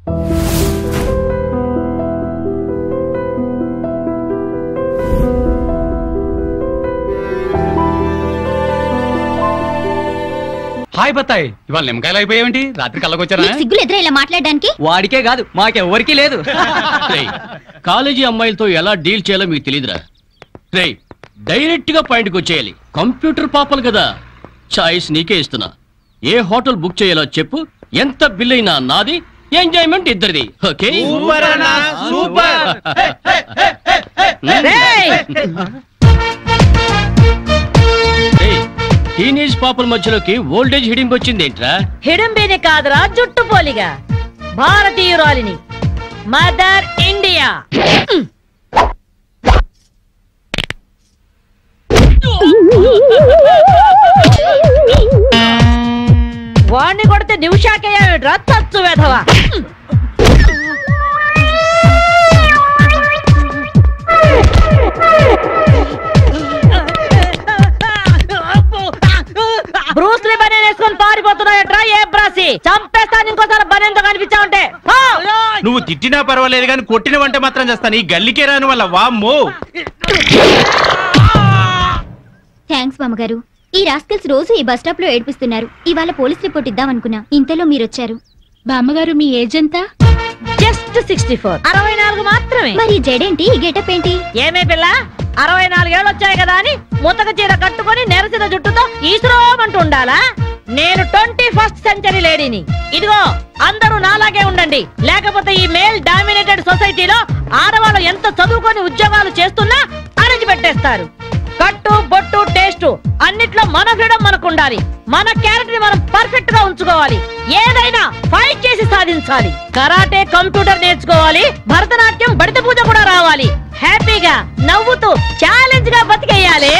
Hi బత్తాయి, ఇవాళ నిమ్మకాయలు అయిపోయావేంటి? రాత్రి కళ్ళకొచ్చారా? సిగ్గులు ఎదురు ఇలా మాట్లాడడానికి? వాడికే కాదు మాకెవ్వరికీ లేదు. కాలేజీ అమ్మాయిలతో ఎలా డీల్ చేయాలో మీకు తెలియదురా. డైరెక్ట్ గా పాయింట్కి వచ్చేయాలి. కంప్యూటర్ పాపలు కదా, చాయిస్ నీకే ఇస్తున్నా. ఏ హోటల్ బుక్ చేయాలో చెప్పు, ఎంత బిల్ అయినా నాది, ఎంజాయ్మెంట్ ఇద్దరిది. ఓకే? టీనేజ్ పాపల మధ్యలోకి ఓల్డేజ్ హిడింపు వచ్చింది ఏంట్రా? హిడింబిని కాదురా, జుట్టు పోలిగా భారతీయురాలిని, మదర్ ఇండియా. వాణ్ణి కొడితే నిమిషాకేయా తచ్చు వెధవా. బ్రూస్లీ బనేన్ వేసుకొని పారిపోతున్నాయట్రా ఏ బ్రాసి. చంపేస్తాను ఇంకోసారి బనేన్తో కనిపించావంటే. నువ్వు తిట్టినా పర్వాలేదు కానీ కొట్టిన వంట మాత్రం చేస్తాను. ఈ గల్లికే రాను వల్ల వామ్మో. థ్యాంక్స్ బామ్మగారు. ఈ రాస్కల్స్ రోజు ఈ బస్ స్టాప్ లో ఏడిపిస్తున్నారు. ఇవాళ పోలీస్ రిపోర్ట్ ఇద్దాం అనుకున్నా, ఇంతలో మీరొచ్చారు. బామ్మగారు మీ ఏజ్ ఎంత? జస్ట్ 64. 64 మాత్రమే. మరి జడేంటి, ఈ గెటప్ ఏంటి? ఏమే పిల్ల, 64 ఏళ్ళు వచ్చాయి కదా అని ముతక చీర కట్టుకొని నెరసిన జుట్టుతో ఈశ్వరమంటూ ఉండాలా? నేను 21st సెంచరీ లేడీని. ఇదిగో అందరూ నాలాగే ఉండండి, లేకపోతే ఈ మేల్ డామినేటెడ్ సొసైటీలో ఆడవాళ్ళు ఎంత చదువుకొని ఉద్యోగాలు చేస్తున్నా అణిచి పెట్టేస్తారు. కట్టు బొట్టు టేస్ట్ అన్నిట్లో మన ఫ్రీడమ్ మనకు ఉండాలి. మన క్యారెక్టర్ ని మనం పర్ఫెక్ట్ గా ఉంచుకోవాలి. ఏదైనా ఫైట్ చేసి సాధించాలి. కరాటే, కంప్యూటర్ నేర్చుకోవాలి. భరతనాట్యం, బడిత పూజ కూడా రావాలి. హ్యాపీగా నవ్వుతూ ఛాలెంజ్ గా బతికేయాలి.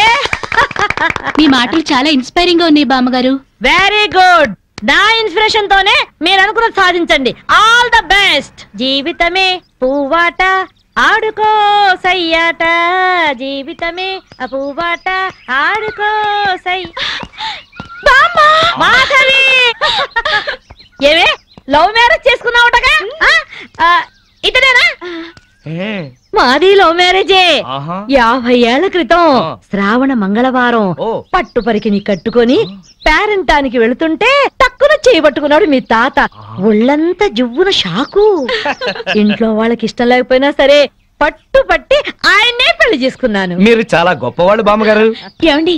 మీ మాటలు చాలా ఇన్స్పైరింగ్ గా ఉన్నాయి బామ్మగారు. Very good. నా ఇన్స్పిరేషన్ తోనే మీరు అనుకున్నది సాధించండి. All the best. జీవితమే పువ్వాట, ఆడుకో సయ్యాట, జీవితమే పువ్వాట, ఆడుకో సై. మాధవి, ఏమే లవ్ మ్యారేజ్ చేసుకున్నావుటగా? ఇతనేనా? మాది లవ్ మ్యారేజే. 50 ఏళ్ల క్రితం శ్రావణ మంగళవారం పట్టు పరికిని కట్టుకొని పేరంటానికి వెళుతుంటే టక్కున చేయబట్టుకున్నాడు మీ తాత. ఒళ్ళంతా జువ్వున షాకు. ఇంట్లో వాళ్ళకి ఇష్టం లేకపోయినా సరే పట్టు పట్టి ఆయన్నే పెళ్లి చేసుకున్నాను. మీరు చాలా గొప్పవాళ్ళు బామ్మగారు. ఏమండి,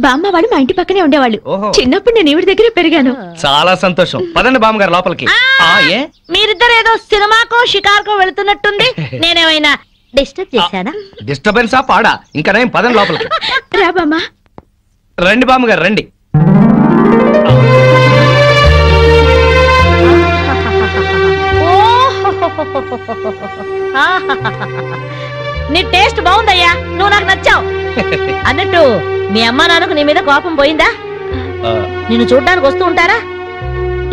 బామ్మ వాడు మా ఇంటి పక్కనే ఉండేవాళ్ళు. చిన్నప్పుడు నేను ఈవిడ దగ్గరే పెరిగాను. చాలా సంతోషం. పదండి బామ్మగారు లోపలికి. మీరిద్దరు ఏదో సినిమాకో షికార్కో వెళుతున్నట్టుంది. నేనేమైనా డిస్టర్బ్ చేశానా? డిస్టర్బెన్సా పాడా? ఇంకా నేను పదండి లోపలికి. రా బామ్మ. రండి బామ్మగారు రండి. నీ టేస్ట్ బాగుందయ్యా, నువ్వు నాకు నచ్చావు. అన్నట్టు మీ అమ్మ నాన్నకు నీ మీద కోపం పోయిందా? నిన్ను చూడ్డానికి వస్తూ ఉంటారా?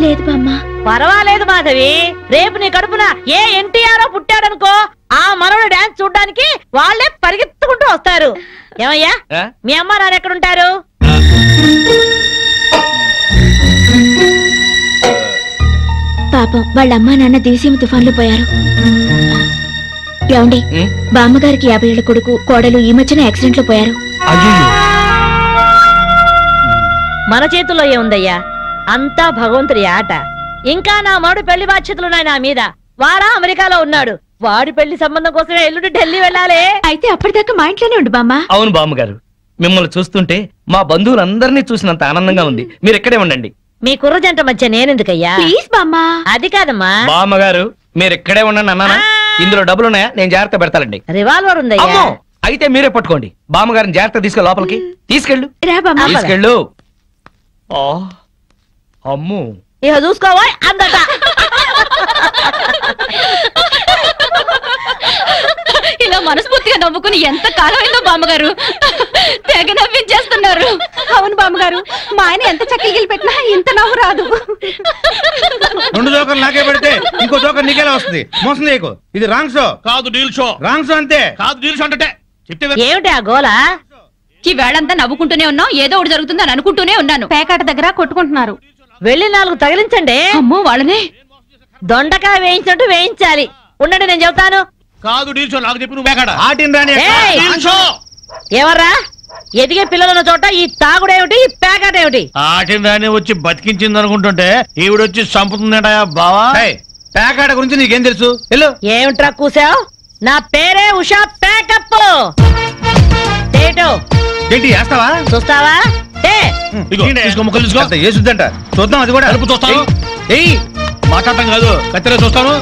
లేదు బామ్మ. పర్వాలేదు మాధవి, రేపు నీ కడుపున ఏ ఎన్టీఆర్ పుట్టాడనుకో, ఆ మనోడు డాన్స్ చూడ్డానికి వాళ్ళే పరిగెత్తుకుంటూ వస్తారు. ఏమయ్యా, మీ అమ్మ నాన్న ఎక్కడుంటారు? పాపం వాళ్ళ అమ్మా నాన్న దివిసీమ తుఫాన్లో పోయారు. ఏమండి, బామ్మగారికి 50 ఏళ్ల కొడుకు కోడలు ఈ మధ్యన యాక్సిడెంట్ లో పోయారు. మన చేతుల్లో ఏముందయ్యా, అంతా భగవంతుడి ఆట. ఇంకా నా మాడు పెళ్లి బాధ్యతలున్నాయి నా మీద. వాడా అమెరికాలో ఉన్నాడు. వాడి పెళ్లి సంబంధం కోసమే ఎల్లుండి ఢిల్లీ వెళ్ళాలి. అయితే అప్పటిదాకా మా ఇంట్లోనే ఉండు బామ్మ. అవును బామ్మగారు, మిమ్మల్ని చూస్తుంటే మా బంధువులందరినీ చూసినంత ఆనందంగా ఉంది. మీరు ఇక్కడే ఉండండి. మీ కుర్ర జంట మధ్య నేనెందుకయ్యా? ప్లీజ్ బామ్మ. అది కాదమ్మా. బామ్మగారు మీరు ఇక్కడే ఉండండి అన్నానా? ఇందులో డబ్బులున్నాయా? నేను జాగ్రత్త పెడతానండి. రివాల్వర్ ఉందయ్యా. అయితే మీరే పట్టుకోండి. బామ్మగారిని జాగ్రత్త తీసుకెళ్ళి లోపలికి తీసుకెళ్ళు. తీసుకెళ్ళు. అమ్ము, ఇక చూసుకోవా అందట. ఇలా మనస్ఫూర్తిగా నవ్వుకుని ఎంత కాలమైందో బామ్మగారు. తెగ నవ్వించేస్తున్నారు. అవును బామ్మగారు, మా ఆయన ఎంత చక్కగిలి పెట్టినా ఇంత నవ్వు రాదు. 2 జోకర్లు నాకే పెడితే ఇంకో జోకర్ నీకేలా వస్తుంది? మోసం చేయకు. ఇది రాంగ్ షో కాదు, డీల్ షో. రాంగ్ షో అంతే కాదు, డీల్ షో అంటే ఏమిటి ఆ గోలా? ఈ వేళంతా నవ్వుకుంటూనే ఉన్నాం, ఏదో ఒకటి జరుగుతుందని అనుకుంటూనే ఉన్నాను. పేకాట దగ్గర కొట్టుకుంటున్నారు. వెళ్ళి 4 తగిలించండి. అమ్మో వాళ్ళనే. దొండకాయ వేయించినట్టు వేయించాలి. ఉండండి నేను చెబుతాను. కాదు డీల్ షో, నాకు చెప్పి నువ్వు బేకాడ. ఆటిని రాని ఏయ్! Deal show. ఎవర్రా ఎదిగే పిల్లలున్న చోట ఈ తాగుడేమిటి, ఈ ప్యాకెట్ ఏమిటి? ఆటిని రాని వచ్చి బతికించింది అనుకుంటుంటే ఈవిడొచ్చి చంపుతుందటయా బావా. ప్యాకాడ గురించి నీకేం తెలుసు? వెళ్ళు. ఏమిట్రా కూసావు? నా పేరే ఉషా ప్యాకప్. ఏంటి వేస్తావా? చూస్తావా? ఇదిగో, తీసుకో, ముక్కలు తీసుకో. అంత ఏసుద్దంట. చూద్దాం అది కూడా. కలుపు చూస్తాను. ఏయ్ మాట్లాడటం కాదు, కత్తిరే చూస్తాను.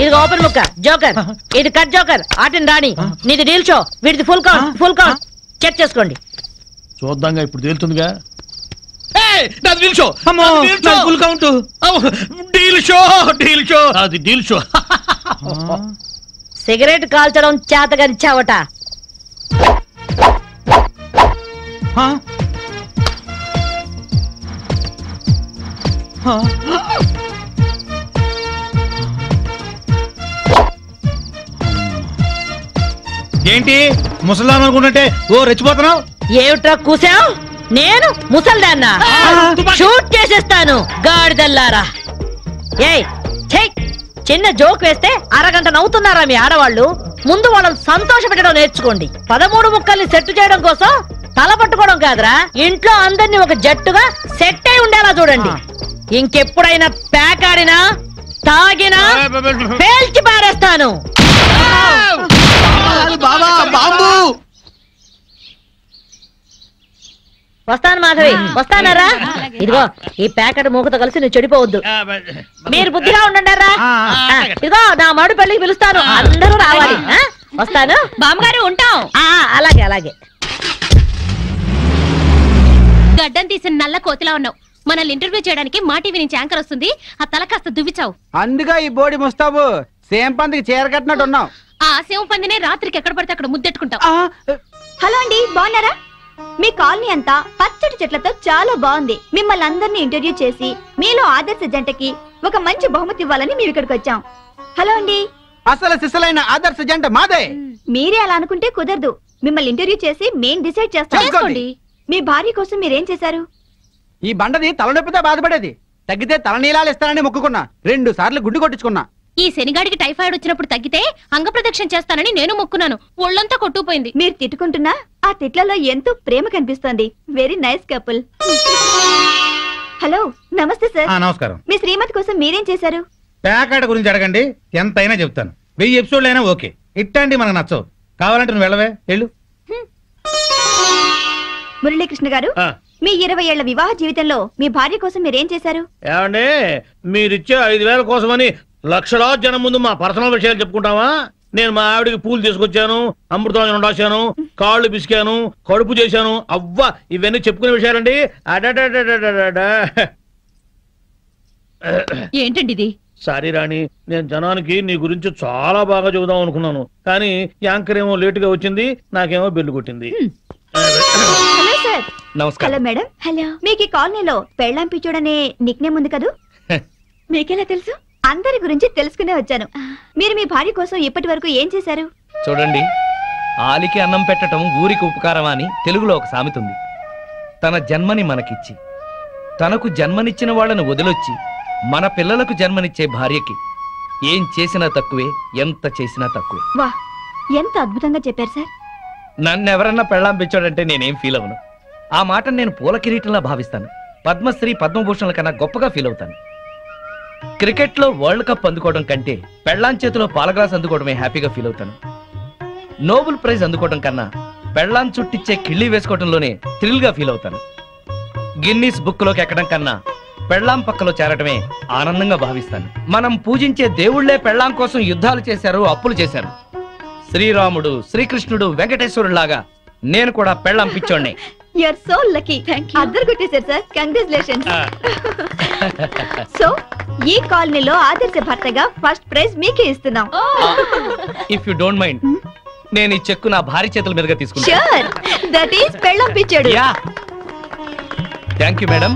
ఇది ఓపెన్ ముక్క జోకర్, ఇది కట్ జోకర్. ఆటిని రాణి, నీది డీల్ షో, వీటిది full count. Full count check చేసుకోండి. చూద్దాంగా, ఇప్పుడు తేలుతుందిగా. Deal show, full count. Deal show, deal show, అది డీల్ షో. సిగరెట్ కాల్చడం చేతగరిచావట. ఏంటి ముసలాం అనుకుంటుంటే ఓ రెచ్చిపోతున్నావు? ఏమిట్రా కూసావు? నేను ముసల్దాన్నా? షూట్ చేసేస్తాను గాడిదల్లారా. ఏయ్ ఛై, చిన్న జోక్ వేస్తే అరగంట నవ్వుతున్నారా మీ ఆడవాళ్ళు? ముందు వాళ్ళని సంతోష పెట్టడం నేర్చుకోండి. 13 ముక్కల్ని సెట్ చేయడం కోసం తల పట్టుకోవడం కాదురా, ఇంట్లో అందరినీ ఒక జట్టుగా సెట్ అయి ఉండేలా చూడండి. ఇంకెప్పుడైనా ప్యాక్ ఆడినా తాగినా పేల్చి పారేస్తాను. వస్తాను మాధవి, వస్తానరా? ఇదిగో ఈ ప్యాకెట్ మూకతో కలిసి నువ్వు చెడిపోవద్దు. మీరు బుద్ధిగా ఉండండిరా. ఇదిగో నా మడు పెళ్లికి పిలుస్తాను, అందరూ రావాలి. వస్తాను బామ్మగారు, ఉంటాం. అలాగే అలాగే. గడ్డం తీసిన నల్ల కోతిలా ఉన్నావు. మనల్ని ఇంటర్వ్యూ చేయడానికి మా టీవీ నుంచి యాంకర్ వస్తుంది. ఆ తల కాస్త దువ్విచావు. అందుగా ఈ బోడి ముస్తాబు సేమ్ పందికి చీర కట్టినట్టు ఉన్నావు. ఆ సేవ పందినే రాత్రికి ఎక్కడ పడితే అక్కడ ముద్దెట్టుకుంటావు. హలో అండి, బాగున్నారా? మీ కాలనీ అంతా పచ్చటి చెట్లతో చాలా బాగుంది. మిమ్మల్ని అందరినీ ఇంటర్వ్యూ చేసి మీలో ఆదర్శ జంటకి ఒక మంచి బహుమతి ఇవ్వాలని మేము ఇక్కడికి వచ్చాం. హలో అండి. అసలు సిసలైన ఆదర్శ జంట మాదే. మీరే అలా అనుకుంటే కుదరదు. మిమ్మల్ని ఇంటర్వ్యూ చేసి మేం డిసైడ్ చేస్తాం. చేసుకోండి. మీ భార్య కోసం మీరేం చేశారు? ఈ బండది తలనొప్పితో బాధపడేది. తగ్గితే తలనీలాలు ఇస్తానని మొక్కుకున్నా. 2 సార్లు గుడ్డు కొట్టించుకున్నా. ఈ శనిగాడికి టైఫాయిడ్ వచ్చినప్పుడు తగ్గితే అంగప్రదక్షిణ చేస్తానని నేను మొక్కున్నాను. ఒళ్ళంతా కొట్టుకుపోయింది. మీరు తిట్టుకుంటున్నా ఆ తిట్లలో ఎంతో ప్రేమ కనిపిస్తోంది. Very nice couple. హలో, నమస్తే సార్. నమస్కారం. మీ శ్రీమతి కోసం మీరేం చేశారు? ప్యాకాడ గురించి అడగండి, ఎంతైనా చెప్తాను. 1000 ఎపిసోడ్లు అయినా ఓకే. ఇట్టండి మనకు నచ్చవు. కావాలంటే నువ్వు వెళ్ళవే, వెళ్ళు. మురళీకృష్ణ గారు, మీ 20 ఏళ్ల వివాహ జీవితంలో మీ భార్య కోసం మీరేం చేశారు? ఏమండి, మీరిచ్చే 5000 కోసమని లక్షలాది జనం ముందు మా పర్సనల్ విషయాలు చెప్పుకుంటావా? నేను మా ఆవిడికి పూలు తీసుకొచ్చాను, అమృతం రాశాను, కాళ్ళు పిసికాను, కడుపు చేశాను. అవ్వా, ఇవన్నీ చెప్పుకునే విషయాలండి. ఏంటండి ఇది? సారీ రాణి, నేను జనానికి నీ గురించి చాలా బాగా చెబుదాం అనుకున్నాను, కానీ యాంకర్ ఏమో లేటుగా వచ్చింది, నాకేమో బెల్లు కొట్టింది. Hello sir. నమస్కారం. Hello madam. హలో. మీకు ఈ కాలనీలో పెళ్ళాం పిచ్చోడనే నిక్నేమ్ ఉంది కదూ? మీకెలా తెలుసు? అందరి గురించి తెలుసుకునే వచ్చాను. మీరు మీ భార్య కోసం ఇప్పటి వరకు ఏం చేశారు? చూడండి, ఆలికి అన్నం పెట్టడం ఊరికి ఉపకారం అని తెలుగులో ఒక సామెత ఉంది. తన జన్మని మనకిచ్చి తనకు జన్మనిచ్చిన వాళ్ళను వదిలొచ్చి మన పిల్లలకు జన్మనిచ్చే భార్యకి ఏం చేసినా తక్కువే, ఎంత చేసినా తక్కువే. వా, ఎంత అద్భుతంగా చెప్పారు సార్. నన్నెవరన్నా పెళ్ళాం పిచ్చోడంటే నేనేం ఫీల్ అవను. ఆ మాట నేను పూల కిరీటంలా భావిస్తాను. పద్మశ్రీ పద్మభూషణల కన్నా గొప్పగా ఫీల్ అవుతాను. క్రికెట్ లో వరల్డ్ కప్ అందుకోవడం కంటే పెళ్ళాం చేతిలో పాల గ్లాస్ అందుకోవడమే హ్యాపీగా ఫీల్ అవుతాను. నోబెల్ ప్రైజ్ అందుకోవడం కన్నా పెళ్ళాం చుట్టిచ్చే కిళ్ళి వేసుకోవడంలోనే థ్రిల్ గా ఫీల్ అవుతాను. గిన్నీస్ బుక్ లోకి ఎక్కడం కన్నా పెళ్ళాం పక్కలో చేరటమే ఆనందంగా భావిస్తాను. మనం పూజించే దేవుళ్లే పెళ్ళాం కోసం యుద్ధాలు చేశారు, అప్పులు చేశారు. శ్రీరాముడు, శ్రీకృష్ణుడు, వెంకటేశ్వరులాగా నేను కూడా పెళ్ళాం పిచ్చోడ్నే. You are so lucky. అద్దరు కొట్టేశారు సార్. కంగ్రాచులేషన్స్. సో ఈ కాలనీలో ఆదర్శ భర్తగా ఫస్ట్ ప్రైజ్ మీకే ఇస్తున్నాం. ఇఫ్ యు డోంట్ మైండ్, నేను ఈ చెక్కు నా భార్య చేతుల మీదుగా తీసుకుంటా. ష్యూర్, దట్ ఈస్ పెళ్ళాం పిచ్చోడు. Thank you madam.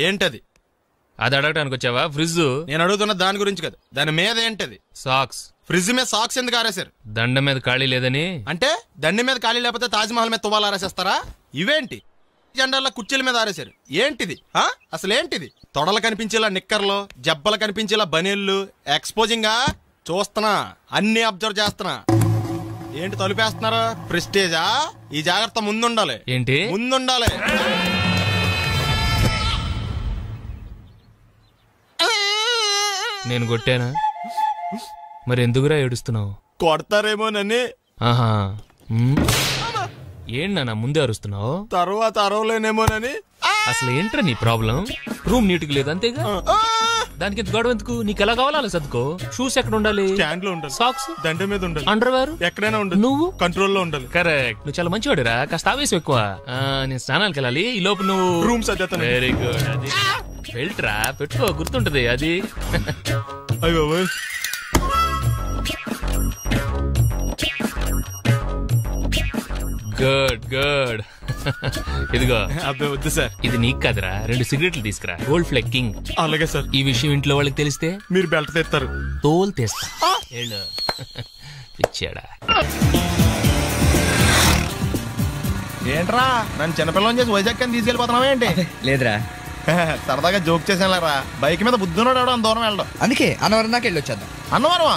ఏంటది? అది అడగటానికి వచ్చావా? ఫ్రిడ్జ్. నేను అడుగుతున్న దాని గురించి కదా, దాని మీద ఏంటది? సాక్స్. ఫ్రిడ్జ్ మీద సాక్స్ ఎందుకు ఆరేశారు? దండం మీద ఖాళీ లేదని. అంటే దండి మీద ఖాళీ లేకపోతే తాజ్మహల్ మీద తువ్వాలు ఆరేసేస్తారా? ఇవేంటి జెండాల కుర్చీల మీద ఆరేశారు? ఏంటిది అసలు ఏంటిది? తొడలు కనిపించేలా నిక్కర్లు, జబ్బలు కనిపించేలా బనీళ్ళు, ఎక్స్పోజింగా చూస్తున్నా, అన్ని అబ్జర్వ్ చేస్తున్నా. ఏంటి తలుపేస్తున్నారా? ప్రెస్టేజా? ఈ జాగ్రత్త ముందుండాలి. ఏంటి ముందుండాలి? నేను కొట్టానా? మరి ఎందుకురా ఏడుస్తున్నావు? కొడతారేమోనని. ఆహా, ఏంటన్నా ముందే అరుస్తున్నావు? తర్వాత అరవలేనేమోనని. అసలు ఏంట్రా నీ ప్రాబ్లం? రూమ్ నీట్గా లేదు అంతేగా, దానికి ఎంత గొడవ ఎందుకు? నీకు ఎలా కావాలో అలా సర్దుకో. షూస్ ఎక్కడ ఉండాలి? స్టాండ్ లో ఉండాలి. సాక్స్ దండ మీద ఉండాలి. అండర్వేర్ ఎక్కడైనా ఉండాలి. నువ్వు కంట్రోల్లో ఉండాలి. కరెక్ట్. నువ్వు చాలా మంచివాడురా, కాస్త ఆవేశం ఎక్కువ. నేను స్నానానికి వెళ్ళాలి, ఈ లోపు నువ్వు రూమ్ సర్దేస్తాను. Very good. అది బెల్ట్రా, పెట్టుకో, గుర్తుంటది అది. అయ్యో గుడ్ గుడ్. ఇదిగో. అబ్బాయి వద్దు సార్. ఇది నీకు కదరా, 2 సిగరెట్లు తీసుకురా. గోల్డ్ ఫ్లెక్కింగ్. అలాగే సార్. ఈ విషయం ఇంట్లో వాళ్ళకి తెలిస్తే మీరు బెల్ట్ తెస్తారు. తోలు తెస్తా. ఇచ్చాడా? ఏంట్రా నన్ను చిన్నపిల్లని చేసి వైజాగ్ అని తీసుకెళ్ళిపోతున్నావా ఏంటి? లేదురా, సరదాగా జోక్ చేసానులేరా. బైక్ మీద బుద్ధున్నాడు అంత దూరం వెళ్ళడం. అందుకే అన్నవరం దాకా వెళ్ళి వచ్చేద్దాం. అన్నవరమా?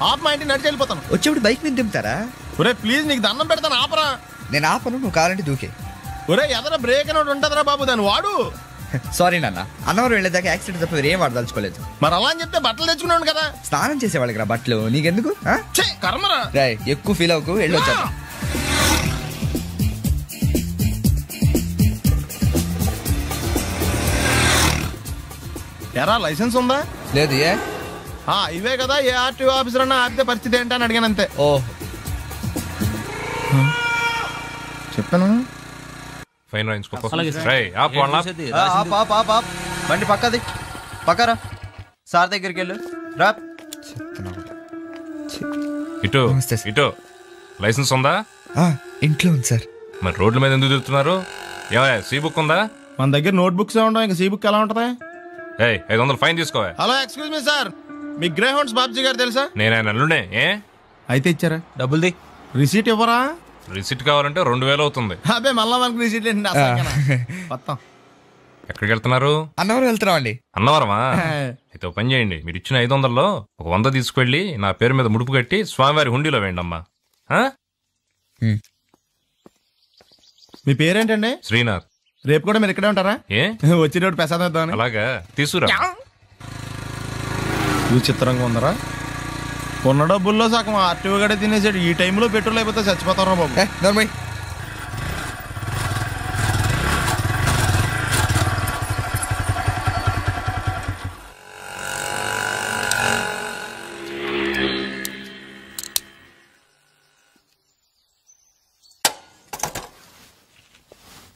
ఆప్ మా ఇంటికి నడిచి వెళ్ళిపోతాను. వచ్చేప్పుడు బైక్ మీద దింపుతారా? ఒరే ప్లీజ్, నీకు దండం పెడతాను, ఆపరా. నేను ఆపను, నువ్వు కావాలంటే దూకే. ఒరే ఎదర బ్రేక్ అని ఉంటదిరా బాబు, దాన్ని వాడు. సారీ నాన్న, అన్నవరం వెళ్ళేదాకా యాక్సిడెంట్ తప్ప వేరేం వాడదలుచుకోలేదు. మరి అలా అని చెప్తే బట్టలు తెచ్చుకున్నాను కదా. స్నానం చేసేవాళ్ళకి రా బట్టలు, నీకెందుకు? కర్మరా. ఎక్కువ ఫీల్ అవ్వకు, వెళ్ళి వచ్చేద్దాం. ఎరా లైసెన్స్ ఉందా? లేదు. ఏ ఇవే కదా, ఏ ఆర్టీఓ ఆఫీసర్ అన్నా ఆపితే పరిస్థితి ఏంటని అడిగాను అంతే. ఓ చెప్పాను. ఫైన్ బండి పక్కది, పక్కరా. సార్ దగ్గరికి వెళ్ళు రా. ఇటు ఇటు. లైసెన్స్ ఉందా? ఇంట్లో ఉంది సార్. మరి రోడ్ల మీద ఎందుకు తిరుగుతున్నారు? ఏమయ్యా, సీ బుక్ ఉందా? మన దగ్గర నోట్ బుక్స్ ఉండవు, ఇంకా సీ బుక్ ఎలా ఉంటది? 500 ఫైన్ తీసుకోవా. హలో, ఎక్స్క్యూజ్ మీ సార్, మీ గ్రే హౌండ్స్ బాబ్జీ గారు తెలుసా? నేను ఆయన అల్లుడే. అయితే ఇచ్చారా? డబ్బుల్ది. రిసీట్ ఇవ్వరా? రిసిట్ కావాలంటే 2000 అవుతుంది. అబ్బే మళ్ళా మనకు రిసీట్ ఏంటి? మొత్తం ఎక్కడికి వెళ్తున్నారు? అన్నవరం వెళ్తున్నాం అండి. అన్నవరమా? అయితే పని చేయండి, మీరు ఇచ్చిన 500లో 100 తీసుకెళ్లి నా పేరు మీద ముడుపు కట్టి స్వామివారి హుండీలో వేయండి అమ్మా. మీ పేరేంటండి? శ్రీనాథ్. రేపు కూడా మీరు ఇక్కడే ఉంటారా? వచ్చేటప్పుడు ప్రసాదం ఇద్దామని. అలాగా, తీసుకురా. విచిత్రంగా ఉందరా, ఉన్న డబ్బుల్లో సగం ఆర్టీఓ గడే తినేసాడు. ఈ టైంలో పెట్రోల్ అయిపోతే చచ్చిపోతారా బాబు.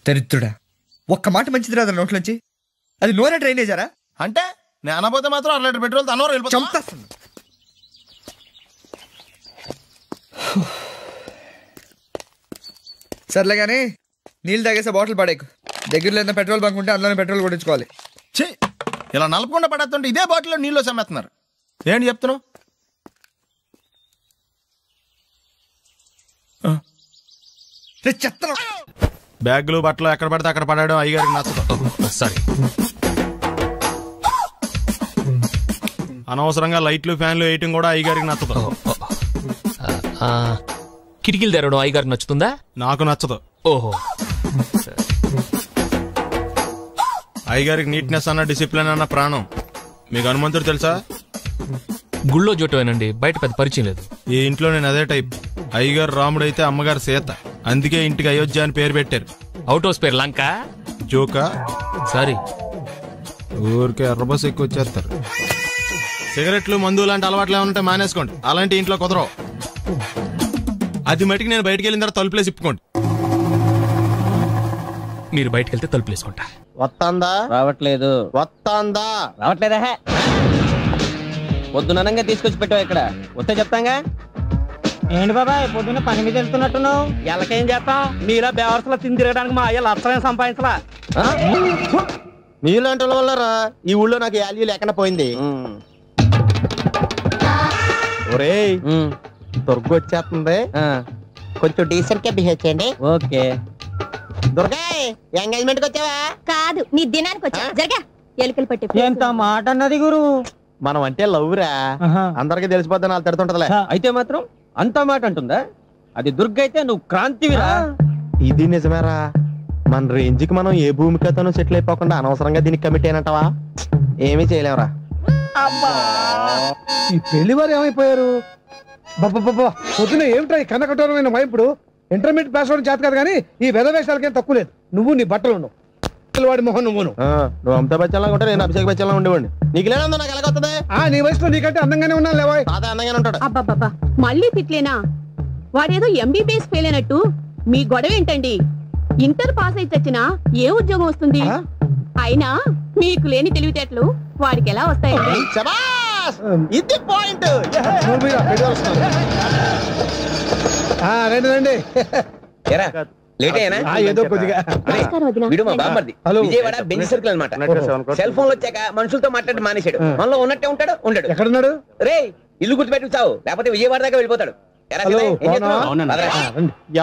దరిద్రుడా, ఒక్క మాట మంచిది రాదు నోట్లోంచి. అది నూనె డ్రైనేజారా? అంటే నేను అనబోతే మాత్రం 1 లీటర్ పెట్రోల్ తనవారు వెళ్ళిపోతా. సర్లే కానీ నీళ్ళు తాగేసే బాటిల్ పడేకు. దగ్గరలో ఏదైనా పెట్రోల్ బంక్ ఉంటే అందులోనే పెట్రోల్ కొట్టించుకోవాలి. ఇలా నలపకుండా పడేస్తుంటే ఇదే బాటిల్లో నీళ్ళు సమ్మేస్తున్నారు. ఏంటి చెప్తున్నావు? బ్యాగులు బట్టలు ఎక్కడ పడితే అక్కడ పడడం అయ్యగారికి నచ్చదు. సారీ. అనవసరంగా లైట్లు ఫ్యాన్లు వేయటం కూడా అయ్యగారికి నచ్చదు. కిటికీలు తెరవడం అయ్యగారికి నచ్చుతుందా? నాకు నచ్చదు. ఓహో. అయ్యగారికి నీట్నెస్ అన్న డిసిప్లిన్ అన్న ప్రాణం. మీకు హనుమంతుడు తెలుసా? గుళ్ళో జోటమేనండి, బయట పెద్ద పరిచయం లేదు. ఈ ఇంట్లో నేను అదే టైప్. అయ్యగారు రాముడు అయితే అమ్మగారు సీత, అందుకే ఇంటికి అయోధ్య అని పేరు పెట్టారు. అవుట్ హౌస్ పేరు లంక. జోకా? సారీ, ఊరికే ఎర్రబస్ ఎక్కువ వచ్చేస్తారు. సిగరెట్లు మందు లాంటి అలవాట్లు ఏమంటే మానేసుకోండి, అలాంటి ఇంట్లో కుదరవు. అది మటుకు నేను బయటకు వెళ్ళిన తర్వాత తలుపులేసి ఇప్పుకోండి. మీరు బయటకు వెళ్తే తలుపులు వేసుకుంటా. వస్తాందా? రావట్లేదు. వస్తాందా? రావట్లేదా? పొద్దుననంగా తీసుకొచ్చి పెట్టావు ఇక్కడ, వస్తే చెప్తాంగా. ఏంటి బాబాయ్ పొద్దున్న పని మీద వెళ్తున్నట్టున్నావు? ఎలాకేం చేస్తాం, మీలా బేవర్సలా తిని తిరగడానికి మా అయ్య లక్షలేం సంపాదించలా. మీలాంటి వాళ్ళ వల్లరా ఈ ఊళ్ళో నాకు వాల్యూ లేకుండా పోయింది. ఒరేయ్ దుర్గ వచ్చేస్తుంది, కొంచెం డీసెంట్ గా బిహేవ్ చేయండి. ఓకే. దుర్గా ఎంగేజ్మెంట్ కి వచ్చావా? కాదు, నీ దినానికి వచ్చా. జరగా ఎలుకలు పట్టి. ఎంత మాట అన్నది గురు. మనం అంటే లవ్ రా, అందరికి తెలిసిపోద్దని వాళ్ళు తిడుతుంటదిలే. అయితే మాత్రం అంత మాట అంటుందా? అది దుర్గ అయితే నువ్వు క్రాంతివిరా. ఇది నిజమేరా, మన రేంజ్ కి మనం ఏ భూమికతోనూ సెటిల్ అయిపోకుండా అనవసరంగా దీనికి కమిట్ అయినట్టవా? ఏమీ చేయలేవురా. ఈ పెళ్లి వారు ఏమైపోయారు? బాబా పొద్దున ఏమిటా ఈ కన్నకఠోరమైన వైపుడు? ఇంటర్మీడియట్ పాస్ అవడం చేత కాదు కానీ ఈ వెధవేషాలకేం తక్కువ లేదు. నువ్వు నీ బట్టలు ఉన్నావు, వాడి మొహం నువ్వును. నువ్వు అమితాబ్ బచ్చన్ లాగా ఉంటే నేను అభిషేక్ బచ్చన్ లాగా ఉండేవాడిని. నీకు లేనందో నాకు ఎలాగొస్తుంది? నీ వయసులో నీకంటే అందంగానే ఉన్నాను లేవాయ్. అదే అందంగానే ఉంటాడు. అబ్బాబ్బా మళ్ళీ తిట్లేనా? వాడేదో ఎంబీబీఎస్ ఫెయిల్ అయినట్టు మీ గొడవ ఏంటండి? ఇంటర్ పాస్ అయితే వచ్చినా ఏ ఉద్యోగం వస్తుంది? అయినా మీకు లేని తెలివితేటలు వాడికి ఎలా వస్తాయండి? ఇది పాయింట్. రండి రండి. ఏదో కొద్దిగా విజయవాడ బెంచ్ సర్కిల్ అనమాట. సెల్ ఫోన్ వచ్చాక మనుషులతో మాట్లాడి మానేశాడు. మనలో ఉన్నట్టే ఉంటాడు. ఉండడు. ఎక్కడున్నాడు? రే ఇల్లు గుర్తుపెట్టి చావు, లేకపోతే విజయవాడ దాకా వెళ్ళిపోతాడు.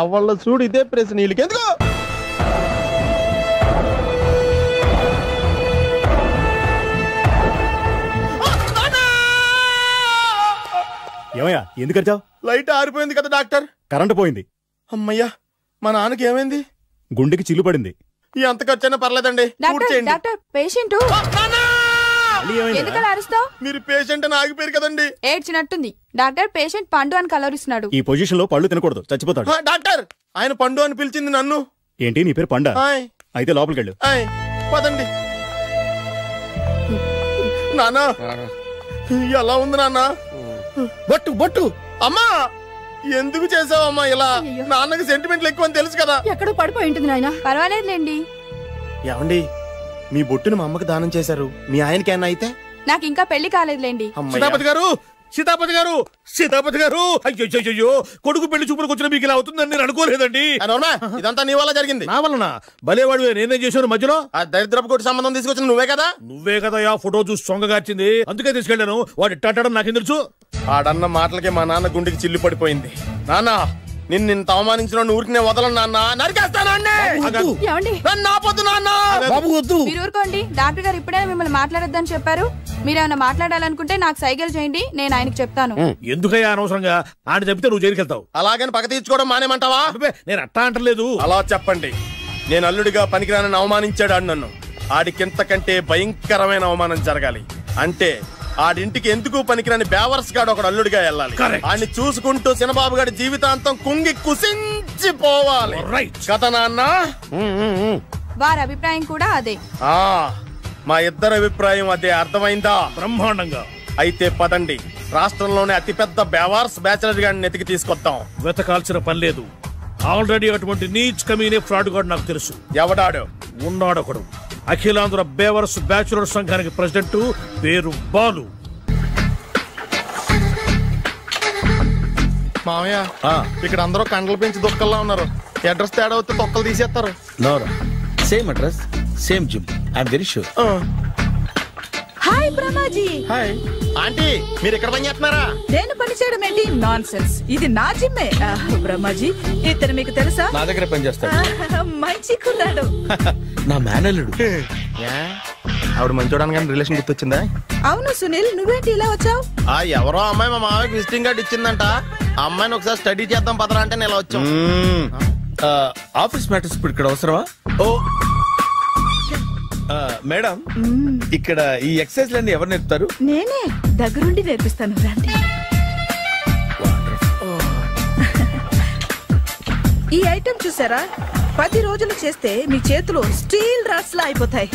ఎవళ్ళ చూడు ఇదే ప్రశ్న. వీళ్ళకి ఎందుకు? ఏమయ్యా ఎందుకు వచ్చావు? లైట్ ఆరిపోయింది కదా డాక్టర్. కరెంటు పోయింది. అమ్మయ్యా, మా నాన్నకి ఏమైంది? గుండెకి చిల్లు పడింది. ఎంత ఖర్చైనా పర్లేదండి. పేషెంట్ మీరు పేషెంట్ అని ఆగిపోయారు కదండి. ఏడ్చినట్టుంది. డాక్టర్ పేషెంట్ పండు అని కలవరిస్తున్నాడు. ఈ పొజిషన్ లో పళ్ళు తినకూడదు, చచ్చిపోతాడు. డాక్టర్ ఆయన పండు అని పిలిచింది నన్ను. ఏంటి నీ పేరు పండా? అయితే లోపలికి వెళ్ళు. పదండి. నాన్న ఎలా ఉంది నాన్న? బొట్టు బొట్టు. అమ్మా ఎందుకు చేసావమ్మా ఇలా? నాన్నకి సెంటిమెంట్లు ఎక్కువ అని తెలుసు కదా. ఎక్కడో పడిపోయి ఉంటుంది నాయన. పర్వాలేదులేండి. ఏమండి, మీ బొట్టును మా అమ్మకి దానం చేశారు, మీ ఆయనకి ఏమన్నా అయితే? నాకు ఇంకా పెళ్లి కాలేదులేండి. సీతాపతి గారు, సీతాపతి గారు, సీతాపతి గారు, అయ్యో కొడుకు పెళ్లి చూపులకు వచ్చిన మీకు ఇలా అవుతుందని నేను అనుకోలేదండి. ఇదంతా నీ వల్ల జరిగింది. నా వలన? భలేవాడు, నేనేం చేశాను మధ్యలో? ఆ దరిద్రపు కొట్టి సంబంధం తీసుకొచ్చిన నువ్వే కదా. నువ్వే కదా ఆ ఫోటో చూసి సొంగగార్చింది, అందుకే తీసుకెళ్లాను. వాడు ఇట్టాడడం నాకేం తెలుసు? ఆడన్న మాటలకి మా నాన్న గుండెకి చిల్లు పడిపోయింది. నాన్న నిన్ను ఇంత అవమానించిన ఊరికి నేను వదలను నాన్న, నరికేస్తాను. మీరు ఊరుకోండి. డాక్టర్ గారు ఇప్పుడైనా మిమ్మల్ని మాట్లాడొద్దని చెప్పారు. మీరేమైనా మాట్లాడాలనుకుంటే నాకు సైగలు చేయండి, నేను ఆయనకు చెప్తాను. ఎందుకయ్యా అనవసరంగా? ఆయన చెప్తే నువ్వు జైలుకి వెళ్తావు. అలాగని పక్క తీర్చుకోవడం మానేమంటావా? నేను అట్టా అంటలేదు. అలా చెప్పండి. నేను అల్లుడిగా పనికిరానని అవమానించాడు ఆడు నన్ను. ఆడికింతకంటే భయంకరమైన అవమానం జరగాలి. అంటే ఆడింటికి ఎందుకు పనికిరాని బేవర్స్ గాడు ఒకడు అల్లుడిగా వెళ్ళాలి. ఆడిని చూసుకుంటూ చిన్నబాబు గారి జీవితాంతం కుంగి కుసించిపోవాలి కదా నాన్న. వారి అభిప్రాయం కూడా అదే. మా ఇద్దరు అభిప్రాయం అదే. అర్థమైందా? బ్రహ్మాండంగా. అయితే పదండి, రాష్ట్రంలోనే అతిపెద్ద బేవార్స్ బ్యాచిలర్ గాడిని ఎతికి తీసుకొద్దాం. వెతకాల్సిన పని లేదు. ఆల్రెడీ అటువంటి నీచ్ కమీనే ఫ్రాడ్ గాడు నాకు తెలుసు. ఎవడాడు? ఉన్నాడొకడు. అఖిలాంధ్ర బేవర్స్ బ్యాచులర్ సంఘానికి ప్రెసిడెంట్, పేరు బాలు. మామయ్య, ఇక్కడ అందరూ కండలు పెంచి దుక్కల్లా ఉన్నారు. అడ్రస్ తేడా వస్తే తొక్కలు తీసేస్తారు. Same address, same gym. I'm very sure. Hi Brahmaji. Hi aunty, మీరు ఇక్కడ పని చేస్తున్నారా? నేను పని చేయడం ఏంటి? Non sense. ఇది నా జిమ్మే. బ్రహ్మాజీ, ఇతను మీకు తెలుసా? నా దగ్గర పని చేస్తాడు. మంచి కుర్రాడు. నా మేనల్లుడు. ఆవిడ మంచోడానికి రిలేషన్ గుర్తొచ్చిందా? అవును సునీల్, నువ్వేంటి ఇలా వచ్చావు? ఎవరో అమ్మాయి మా మామయ్యకి విజిటింగ్ కార్డు ఇచ్చిందంట. ఆ అమ్మాయిని ఒకసారి స్టడీ చేద్దాం పదరా అంటే నేను ఇలా వచ్చాం. ఆఫీస్ మ్యాటర్స్ ఇప్పుడు ఇక్కడ అవసరమా? ఓ మేడం, ఇక్కడ ఈ ఎక్సర్సైజ్ లన్నీ ఎవరు నేర్పుతారు? నేనే దగ్గరుండి నేర్పిస్తాను. రండి. ఈ ఐటెం చూసారా? 10 రోజులు చేస్తే మీ చేతులు స్టీల్ రాట్స్ లా అయిపోతాయి.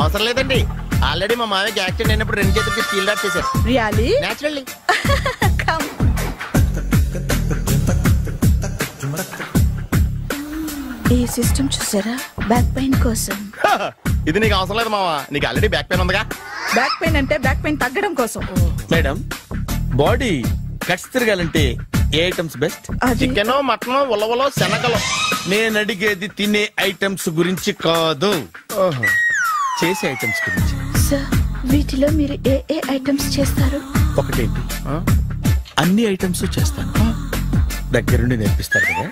అవసరం లేదండి, ఆల్రెడీ మా మామయ్యకి యాక్సిడెంట్ అయినప్పుడు 2 చేతులకి స్టీల్ రాట్ చేశారు. రియల్లీ? నేచురల్లీ. ఈ సిస్టమ్ చూసారా? బ్యాక్ పెయిన్ కోసం. ఇది నీకు అవసరం లేదు మావా, నీకు ఆల్రెడీ బ్యాక్ పెయిన్ ఉందిగా. బ్యాక్ పెయిన్ అంటే బ్యాక్ పెయిన్ తగ్గడం కోసం. మేడం, బాడీ కట్స్ తిరగాలంటే ఏ ఐటమ్స్ బెస్ట్? చికెన్, మటన్, ఉలవలో, శనగలు. నేను అడిగేది తినే ఐటమ్స్ గురించి కాదు. చేసే ఐటమ్స్ గురించి. సార్ వీటిలో మీరు ఏ ఏ ఐటమ్స్ చేస్తారు? ఒకటేంటి, అన్ని ఐటమ్స్ చేస్తాను. దగ్గరుండి నేర్పిస్తారు కదా.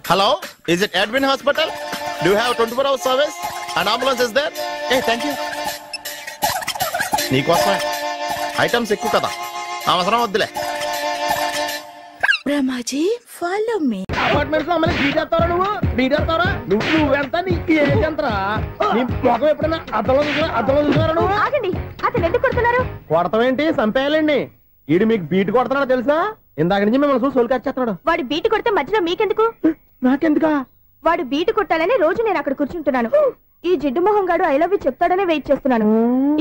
Hello, is it admin hospital? Do have 24 hours service and ambulance is there? Thank you. నీకోసమే ఐటమ్స్ ఎక్కువ కదా, అవసరం వద్దులే. Ramaji follow me. అపార్ట్మెంట్స్ లో అమ్మని బీటేస్తారా? నువ్వెంత నీకు ఏంటంతరా? నీ మొఖం ఎప్పుడైనా అద్దంలో చూసారా నువ్వు? ఆగండి, అతను ఎందుకు కొడుతున్నారు? కొడతావేంటి? చంపేయాలండి. ఈడు మీకు బీట్ కొడుతున్నాడు తెలుసా? ఇందాక నుంచి మిమ్మల్ని చూసి సోల్ కచ్చేస్తున్నాడు. వాడు బీటు కొడితే మధ్యలో మీకెందుకు? నాకెందుకా? వాడు బీటు కొట్టాలని రోజు నేను అక్కడ కూర్చుంటున్నాను. ఈ జిడ్డు మొహం గాడు ఐ లవ్ యూ చెప్తాడనే వెయిట్ చేస్తున్నాను.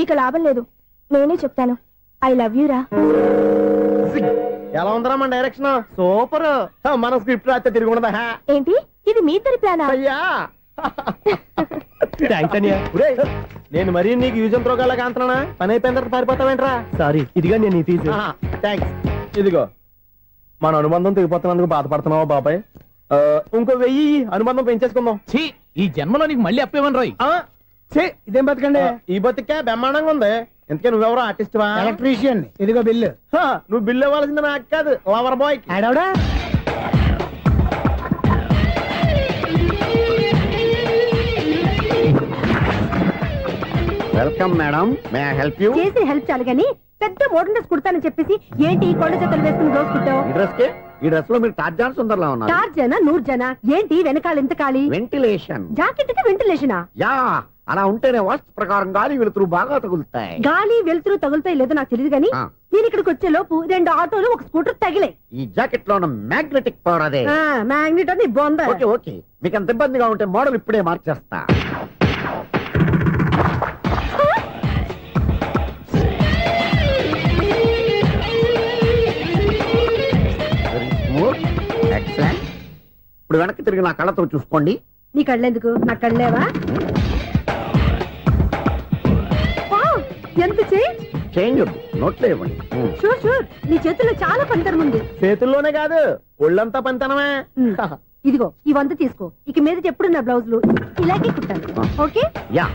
ఇక లాభం లేదు, నేనే చెప్తాను ఐ లవ్ యూ రా. ఎలా ఉందరా మన డైరెక్షన్? సూపర్. మన స్క్రిప్ట్ రాస్తే తిరిగి ఉండదా? ఏంటి ఇది మీ ఇద్దరి ప్లానా? అయ్యా నేను మరీ నీకు యూజ్ ఎంతో గల కాంతనా? పని అయిపోయిన తర్వాత పారిపోతావేంట్రా? సారీ, ఇదిగా నేను తీసి. థ్యాంక్స్. ఇదిగో మన అనుబంధం తెగిపోతున్నందుకు బాధపడుతున్నావా బాబాయ్? ఇంకో 1000 అనుబంధం పెంచేసుకుందాం. ఈ జన్మలో నీకు మళ్ళీ అప్పేమని రాయి. ఇదేం బతకండి? ఈ బతికే బ్రహ్మాండంగా ఉంది. ఎందుకే నువ్వెవరో ఆర్టిస్ట్ వా? ఎలక్ట్రీషియన్. ఇదిగో బిల్లు. నువ్వు బిల్లు ఇవ్వాల్సింది నాకు కాదు, లవర్ బాయ్. ఆడవడా? Welcome madam, may I help you? చేసి హెల్ప్ చాలు గానీ పెద్ద మోడల్ డ్రెస్ కుడతానని చెప్పేసి ఏంటి కొండ జతలు వేసుకుని రోజు కుట్టావు? ఈ డ్రెస్ లో మీరు టార్జాన్ సుందర్లా ఉన్నారు. టార్జనా నూర్జనా? ఏంటి వెనకాల ఎంత ఖాళీ? వెంటిలేషన్. జాకెట్ కి వెంటిలేషనా? యా, అలా ఉంటేనే వాస్తు ప్రకారం గాలి వెలుతురు బాగా తగులుతాయి. గాలి వెలుతురు తగులుతాయి లేదో నాకు తెలియదు గానీ నేను ఇక్కడికి వచ్చే లోపు 2 ఆటోలు ఒక స్కూటర్ తగిలే. ఈ జాకెట్ లో ఉన్న మ్యాగ్నెటిక్ పవర్ అదే. మ్యాగ్నెట్ అని బొంద. ఓకే ఓకే, మీకు అంత ఇబ్బందిగా ఉంటే మోడల్ ఇప్పుడే మార్చేస్తా. ఇప్పుడు వెనక్కి తిరిగి నా కళ్ళతో చూసుకోండి. నీ కళ్ళెందుకు? నా కళ్ళేవా? ఎంత చేంజ్ నోట్లో ఇవ్వండి. షూర్ షూర్, నీ చేతుల్లో చాలా పంతరం ఉంది. చేతుల్లోనే కాదు, ఒళ్ళంతా పంతనమే. ఇదిగో ఈ 100 తీసుకో. ఇక మీద ఎప్పుడు నా బ్లౌజులు ఇలాగే కుట్టాను. ఓకే? యా.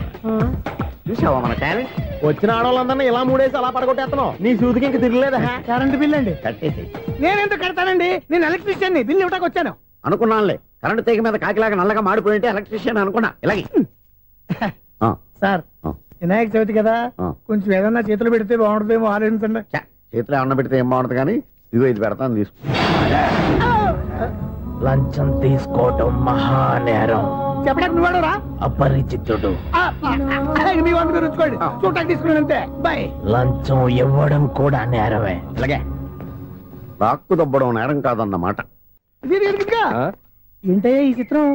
చూసావా మన టాలెంట్? వచ్చిన ఆడవాళ్ళందరినీ ఇలా మూడేసి అలా పడగొట్టేస్తున్నావు. నీ సూదికి ఇంక తిరగలేదా? కరెంట్ బిల్ అండి. కట్టేసి. నేనెందుకు కడతానండి? నేను ఎలక్ట్రీషియన్ ని. బిల్లు ఇవ్వడానికి వచ్చాను. అనుకున్నానులే, కరెంట్ తీగ మీద కాకిలాగా నల్లగా మాడిపోయింటే ఎలక్ట్రీషియన్ అనుకున్నా. ఇలాగే సార్, వినాయక చవితి కదా, కొంచెం ఏదన్నా చేతులు పెడితే బాగుంటుందేమో ఆలోచించండి. చేతులు ఏమన్నా పెడితే ఏం బాగుంటుంది కానీ ఇదిగో ఇది పెడతాను, తీసుకో. లంచం తీసుకోవటం మహానేరం. చెప్పడానికి నువ్వాడరా? అపరిచితుడు. మీ 100 మీరు ఉంచుకోండి, చూడటానికి తీసుకున్నాను అంతే. బాయ్. లంచం ఇవ్వడం కూడా నేరమే. అలాగే రాక్కు దబ్బడం నేరం కాదన్నమాట. ఏంటయ్యా ఈ చిత్రం?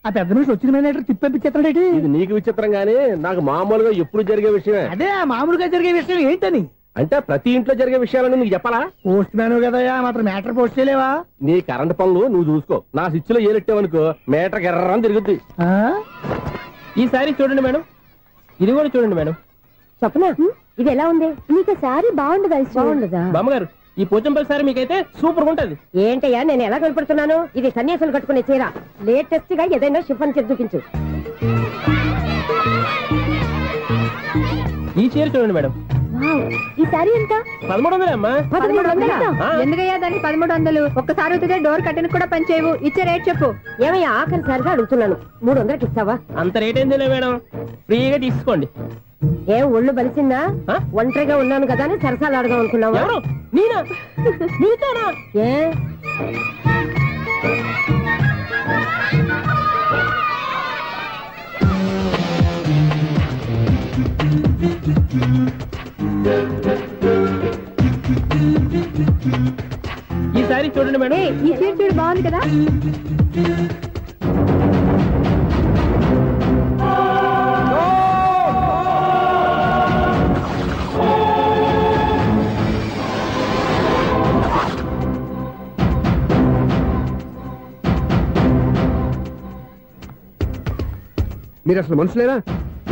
ఆ పెద్ద నుంచి వచ్చిన మేనేటర్ తిప్పించేస్తాడేటి? ఇది నీకు విచిత్రం గానీ నాకు మామూలుగా ఎప్పుడు జరిగే విషయమే. అదే మామూలుగా జరిగే విషయం ఏంటని? అంటే ప్రతి ఇంట్లో జరిగే విషయాలని నీకు చెప్పాలా? పోస్ట్ మ్యాన్ కదయ్యా, మాత్రం మ్యాటర్ పోస్ట్ చేయలేవా? నీ కరెంట్ పనులు నువ్వు చూసుకో. నా స్విచ్ లో ఏలెట్టావనుకో మీటర్ ఎర్రని తిరుగుద్ది. ఈసారి చూడండి మేడం, ఇది కూడా చూడండి మేడం. చెప్పనా, ఇది ఎలా ఉంది? నీకు సారీ బాగుండదా? బాగుండదా బామ్మగారు? ఈ పోచంపల్లి సారీ మీకైతే సూపర్ ఉంటది. ఏంటయ్యా నేను ఎలా కనపడుతున్నాను? ఇది సన్యాసులు కట్టుకునే చీర. లేటెస్ట్ గా ఏదైనా షిఫన్ చేసి చూపించు. ఈ చీర చూడండి మేడం. ఈ సారీ ఎంత? 1300 అమ్మా. 1300? ఎందుకయ్యా దానికి 1300? ఒక్కసారి అవుతుందే డోర్ కట్టెను కూడా పనిచేయవు. ఇచ్చే రేట్ చెప్పు. ఏమయ్యా ఆఖరిసారిగా అడుగుతున్నాను, 300కి ఇస్తావా? అంత రేట్ ఏందిలే మేడం, ఫ్రీగా తీసుకోండి. ఏం ఒళ్ళు బలిసిందా? ఒంటరిగా ఉన్నాను కదా అని సరసాలు అడదాం అనుకున్నావా? నేనా? నీతోనా? ఏ ఈ సారీ చూడండి మేడం. ఈ చీర చూడు, బాగుంది కదా? మీరు అసలు మనుషులేనా?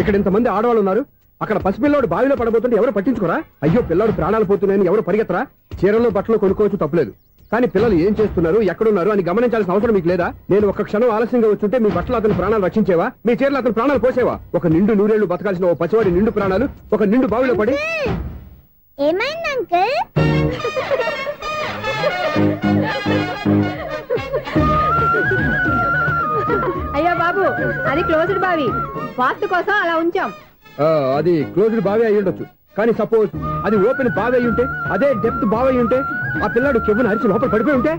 ఇక్కడ ఇంతమంది ఆడవాళ్ళు ఉన్నారు, అక్కడ పసిపిల్లాడు బావిలో పడబోతుంటే ఎవరు పట్టించుకోరా? అయ్యో పిల్లాడు ప్రాణాలు పోతున్నాయని ఎవరు పరిగెత్తరా? చీరలో బట్టలు కొనుక్కోవచ్చు, తప్పలేదు. కానీ పిల్లలు ఏం చేస్తున్నారు ఎక్కడున్నారు అని గమనించాల్సిన అవసరం మీకు లేదా? నేను ఒక్క క్షణం ఆలస్యంగా వచ్చుంటే మీ బట్టలు అతని ప్రాణాలు రక్షించేవా? మీ చీరలు అతని ప్రాణాలు పోసేవా? ఒక నిండు నూరేళ్లు బతకాల్సిన ఓ పసివాడి నిండు ప్రాణాలు ఒక నిండు బావిలో పడి. ఏమైంది అంకుల్? అయ్యో బాబు, అది క్లోజ్డ్ బావి, వాస్తు కోసం అలా ఉంచాం. అది క్లోజ్డ్ బావి అయి ఉండొచ్చు, కానీ సపోజ్ అది ఓపెన్ బావి అయి ఉంటే, అదే డెప్త్ బావి అయి ఉంటే, ఆ పిల్లాడు కెవ్వును అరిచి లోపల పడిపోయి ఉంటే.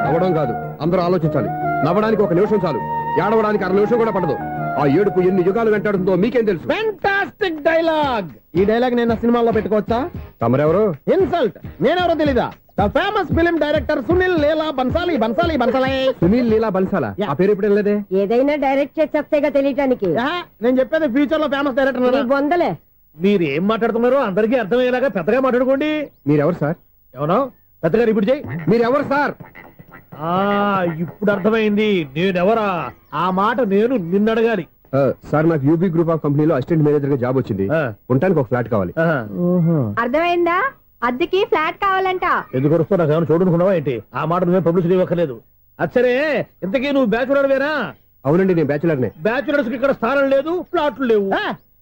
నవ్వడం కాదు, అందరూ ఆలోచించాలి. నవ్వడానికి ఒక నిమిషం చాలు, ఏడవడానికి 1/2 నిమిషం కూడా పడదు. ఆ ఏడుపు ఎన్ని యుగాలు వెంటాడుతుందో మీకేం తెలుసు? Fantastic dialogue. ఈ డైలాగ్ నేను సినిమాలో పెట్టుకోవచ్చా? తమరెవరు? ఇన్సల్ట్. నేనెవరో తెలీదా? The famous film director Sunil Leela Bansali. Sunil Leela బన్సాలా? ఆ పేరు ఇప్పుడు వెళ్ళలేదే. ఏదైనా డైరెక్ట్ చేసేగా తెలియటానికి. నేను చెప్పేది ఫ్యూచర్ లో ఫేమస్ డైరెక్టర్. బొందలే. మీరు ఏం మాట్లాడుతున్నారో అందరికీ అర్థమయ్యేలాగా పెద్దగా మాట్లాడుకోండి. మీరెవరు సార్? ఎవరో పెద్దగా రిపీట్ చేయి. మీరెవరు సార్? ఇప్పుడు అర్థమైంది నేనెవరా. ఆ మాట నేను నిన్ను అడగాలి. సార్, నాకు యూబీ గ్రూప్ ఆఫ్ కంపెనీలో అసిస్టెంట్ మేనేజర్ గా జాబ్ వచ్చింది. ఉండటానికి ఒక ఫ్లాట్ కావాలి. అర్థమైందా? అద్దెకి ఫ్లాట్ కావాలంట. ఎందుకు వస్తున్నా ఏమైనా చూడనుకున్నావా ఏంటి? ఆ మాట నువ్వే పబ్లిసిటీ ఇవ్వక్కర్లేదు. అచ్చరే, ఇంతకీ నువ్వు బ్యాచులర్ వేరా? అవునండి, నేను బ్యాచులర్నే. బ్యాచులర్స్ కి ఇక్కడ స్థానం లేదు, ఫ్లాట్లు లేవు.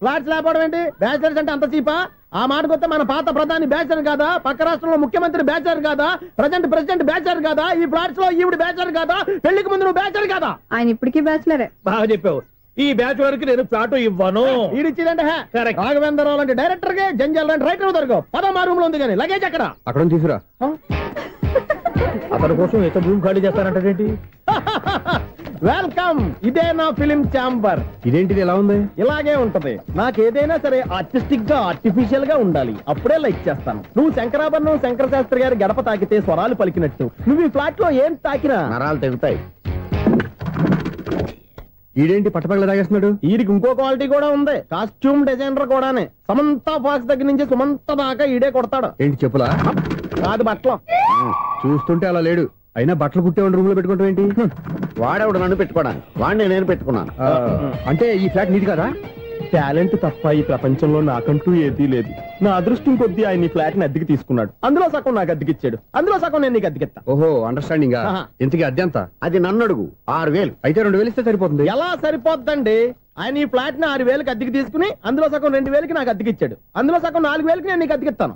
ఫ్లాట్స్ లేకపోవడం ఏంటి? బ్యాచులర్స్ అంటే అంత చీపా? ఆ మాటకొస్తే మన పాత ప్రధాని బ్యాచర్ కాదా? పక్క రాష్ట్రంలో ముఖ్యమంత్రి బ్యాచర్ కాదా? ప్రెసిడెంట్ బ్యాచర్ కాదా? ఈ ఫ్లాట్స్ లో ఈవిడ బ్యాచర్ కాదా? పెళ్లికి ముందు నువ్వు బ్యాచర్ కాదా? ఆయన ఇప్పటికీ బ్యాచులరే. బాగా చెప్పావు. ఈ బ్యాచులర్ కి నేను ఫ్లాట్ ఇవ్వను. ఇడిచ్చిందంటే రాఘవేంద్రరావు లాంటి డైరెక్టర్ కి, జంజల్ లాంటి రైటర్ దొరకవు. 10 రూమ్ లో ఉంది కానీ లగేజ్ అక్కడ. అక్కడ తీసుకురా. అతని కోసం ఎంత రూమ్ ఖాళీ చేస్తారంటే వెల్కమ్. ఇదే నా ఫిలిం ఛాంబర్. ఇదేంటిది ఎలా ఉంది? ఇలాగే ఉంటది. నాకు ఏదైనా సరే ఆర్టిస్టిక్ గా, ఆర్టిఫిషియల్ గా ఉండాలి. అప్పుడే లైక్ చేస్తాను. నువ్వు శంకరాభరణం శంకర శాస్త్రి గారి గడప తాకితే స్వరాలు పలికినట్టు నువ్వు ఈ ఫ్లాట్ లో ఏం తాకినా నరాలు తెగుతాయి. ఈడేంటి పట్టపగల తాగేస్తున్నాడు? వీడికి ఇంకో క్వాలిటీ కూడా ఉంది. కాస్ట్యూమ్ డిజైనర్ కూడానే. సమంత ఫాక్స్ దగ్గర నుంచి సుమంత దాకా ఈడే కొడతాడు. ఏంటి చెప్పులా? కాదు, బట్టలు. చూస్తుంటే అలా లేడు. అయినా బట్టలు కుట్టేవాడి రూమ్ లో పెట్టుకోవడం ఏంటి? వాడేవాడు నన్ను పెట్టుకోవడానికి, వాడిని నేను పెట్టుకున్నాను. అంటే ఈ ఫ్లాట్ నీది కదా? టాలెంట్ తప్ప ఈ ప్రపంచంలో నాకంటూ ఏదీ లేదు. నా అదృష్టం కొద్దీ ఆయన ఈ ఫ్లాట్ ని అద్దెకి తీసుకున్నాడు. అందులో సగం నాకు అద్దెకిచ్చాడు, అందులో సగం నేను నీకు అద్దెకిస్తా. ఓహో, అండర్స్టాండింగ్. ఇంతకీ అద్దె ఎంత? అది నన్ను అడుగు. 6000. అయితే 2000 ఇస్తే సరిపోతుంది. ఎలా సరిపోద్దండి? ఆయన ఈ ఫ్లాట్ ని 6000కి అద్దెకి తీసుకుని అందులో సగం 2000కి నాకు అద్దెకిచ్చాడు, అందులో సగం 4000కి నేను నీకు అద్దెకిస్తాను.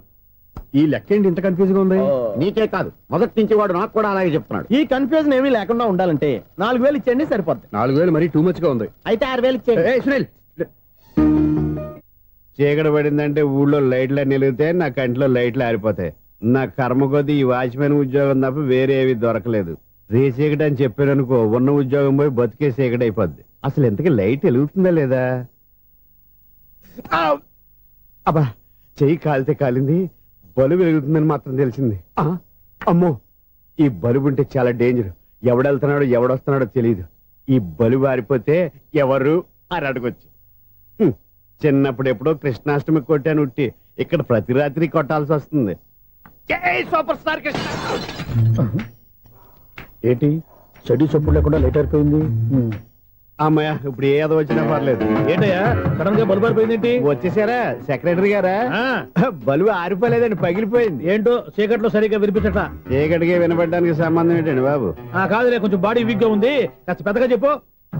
ఈ లెక్క ఏంటి ఇంత కన్ఫ్యూజ్ గా ఉంది? నీకే కాదు, మొదటి నుంచి వాడు నాకు కూడా అలాగే చెప్తున్నాడు. ఈ కన్ఫ్యూజన్ ఏమీ లేకుండా ఉండాలంటే 4000 ఇచ్చేయండి, సరిపోద్ది. 4000 మరీ టూ మచ్ గా ఉంది. అయితే 6000 ఇచ్చేయండి. సునీల్, చీకటి పడిందంటే ఊళ్ళో లైట్లు అన్ని వెలిగితే నా కంటిలో లైట్లు ఆరిపోతాయి. నా కర్మ కొద్దీ ఈ వాచ్మెన్ ఉద్యోగం తప్ప వేరే ఏవి దొరకలేదు. రేచీకటి అని చెప్పారనుకో, ఉన్న ఉద్యోగం పోయి బతికే చీకటి అయిపోద్ది. అసలు ఎంతకీ లైట్ వెలుగుతుందా లేదా? అబ్బా, చెయ్యి కాలితే కాలింది, బలుబు వెలుగుతుందని మాత్రం తెలిసింది. అమ్మో, ఈ బలుబు ఉంటే చాలా డేంజర్. ఎవడెళ్తున్నాడో ఎవడొస్తున్నాడో తెలియదు. ఈ బలుబు ఆరిపోతే ఎవరు అని అడగొచ్చు. చిన్నప్పుడు ఎప్పుడో కృష్ణాష్టమి కొట్టాను ఉట్టి, ఇక్కడ ప్రతి రాత్రి కొట్టాల్సి వస్తుంది. Super star Krishna. ఏంటి చెడు చప్పుడు లేకుండా లేట్ అయిపోయింది? అమ్మయ్య, ఇప్పుడు ఏదో వచ్చినా పర్లేదు. ఏంటయ్యా సడన్ గా బలుబు ఆరిపోయింది? వచ్చేసారా సెక్రటరీ గారా? బలుబు ఆరిపోలేదండి, పగిలిపోయింది. ఏంటో చీకట్లో సరిగ్గా వినిపించట. చీకటిగా వినపడడానికి సంబంధం ఏంటండి బాబు? కాదులే, కొంచెం బాడీ వీక్ గా ఉంది, కాస్త పెద్దగా చెప్పు.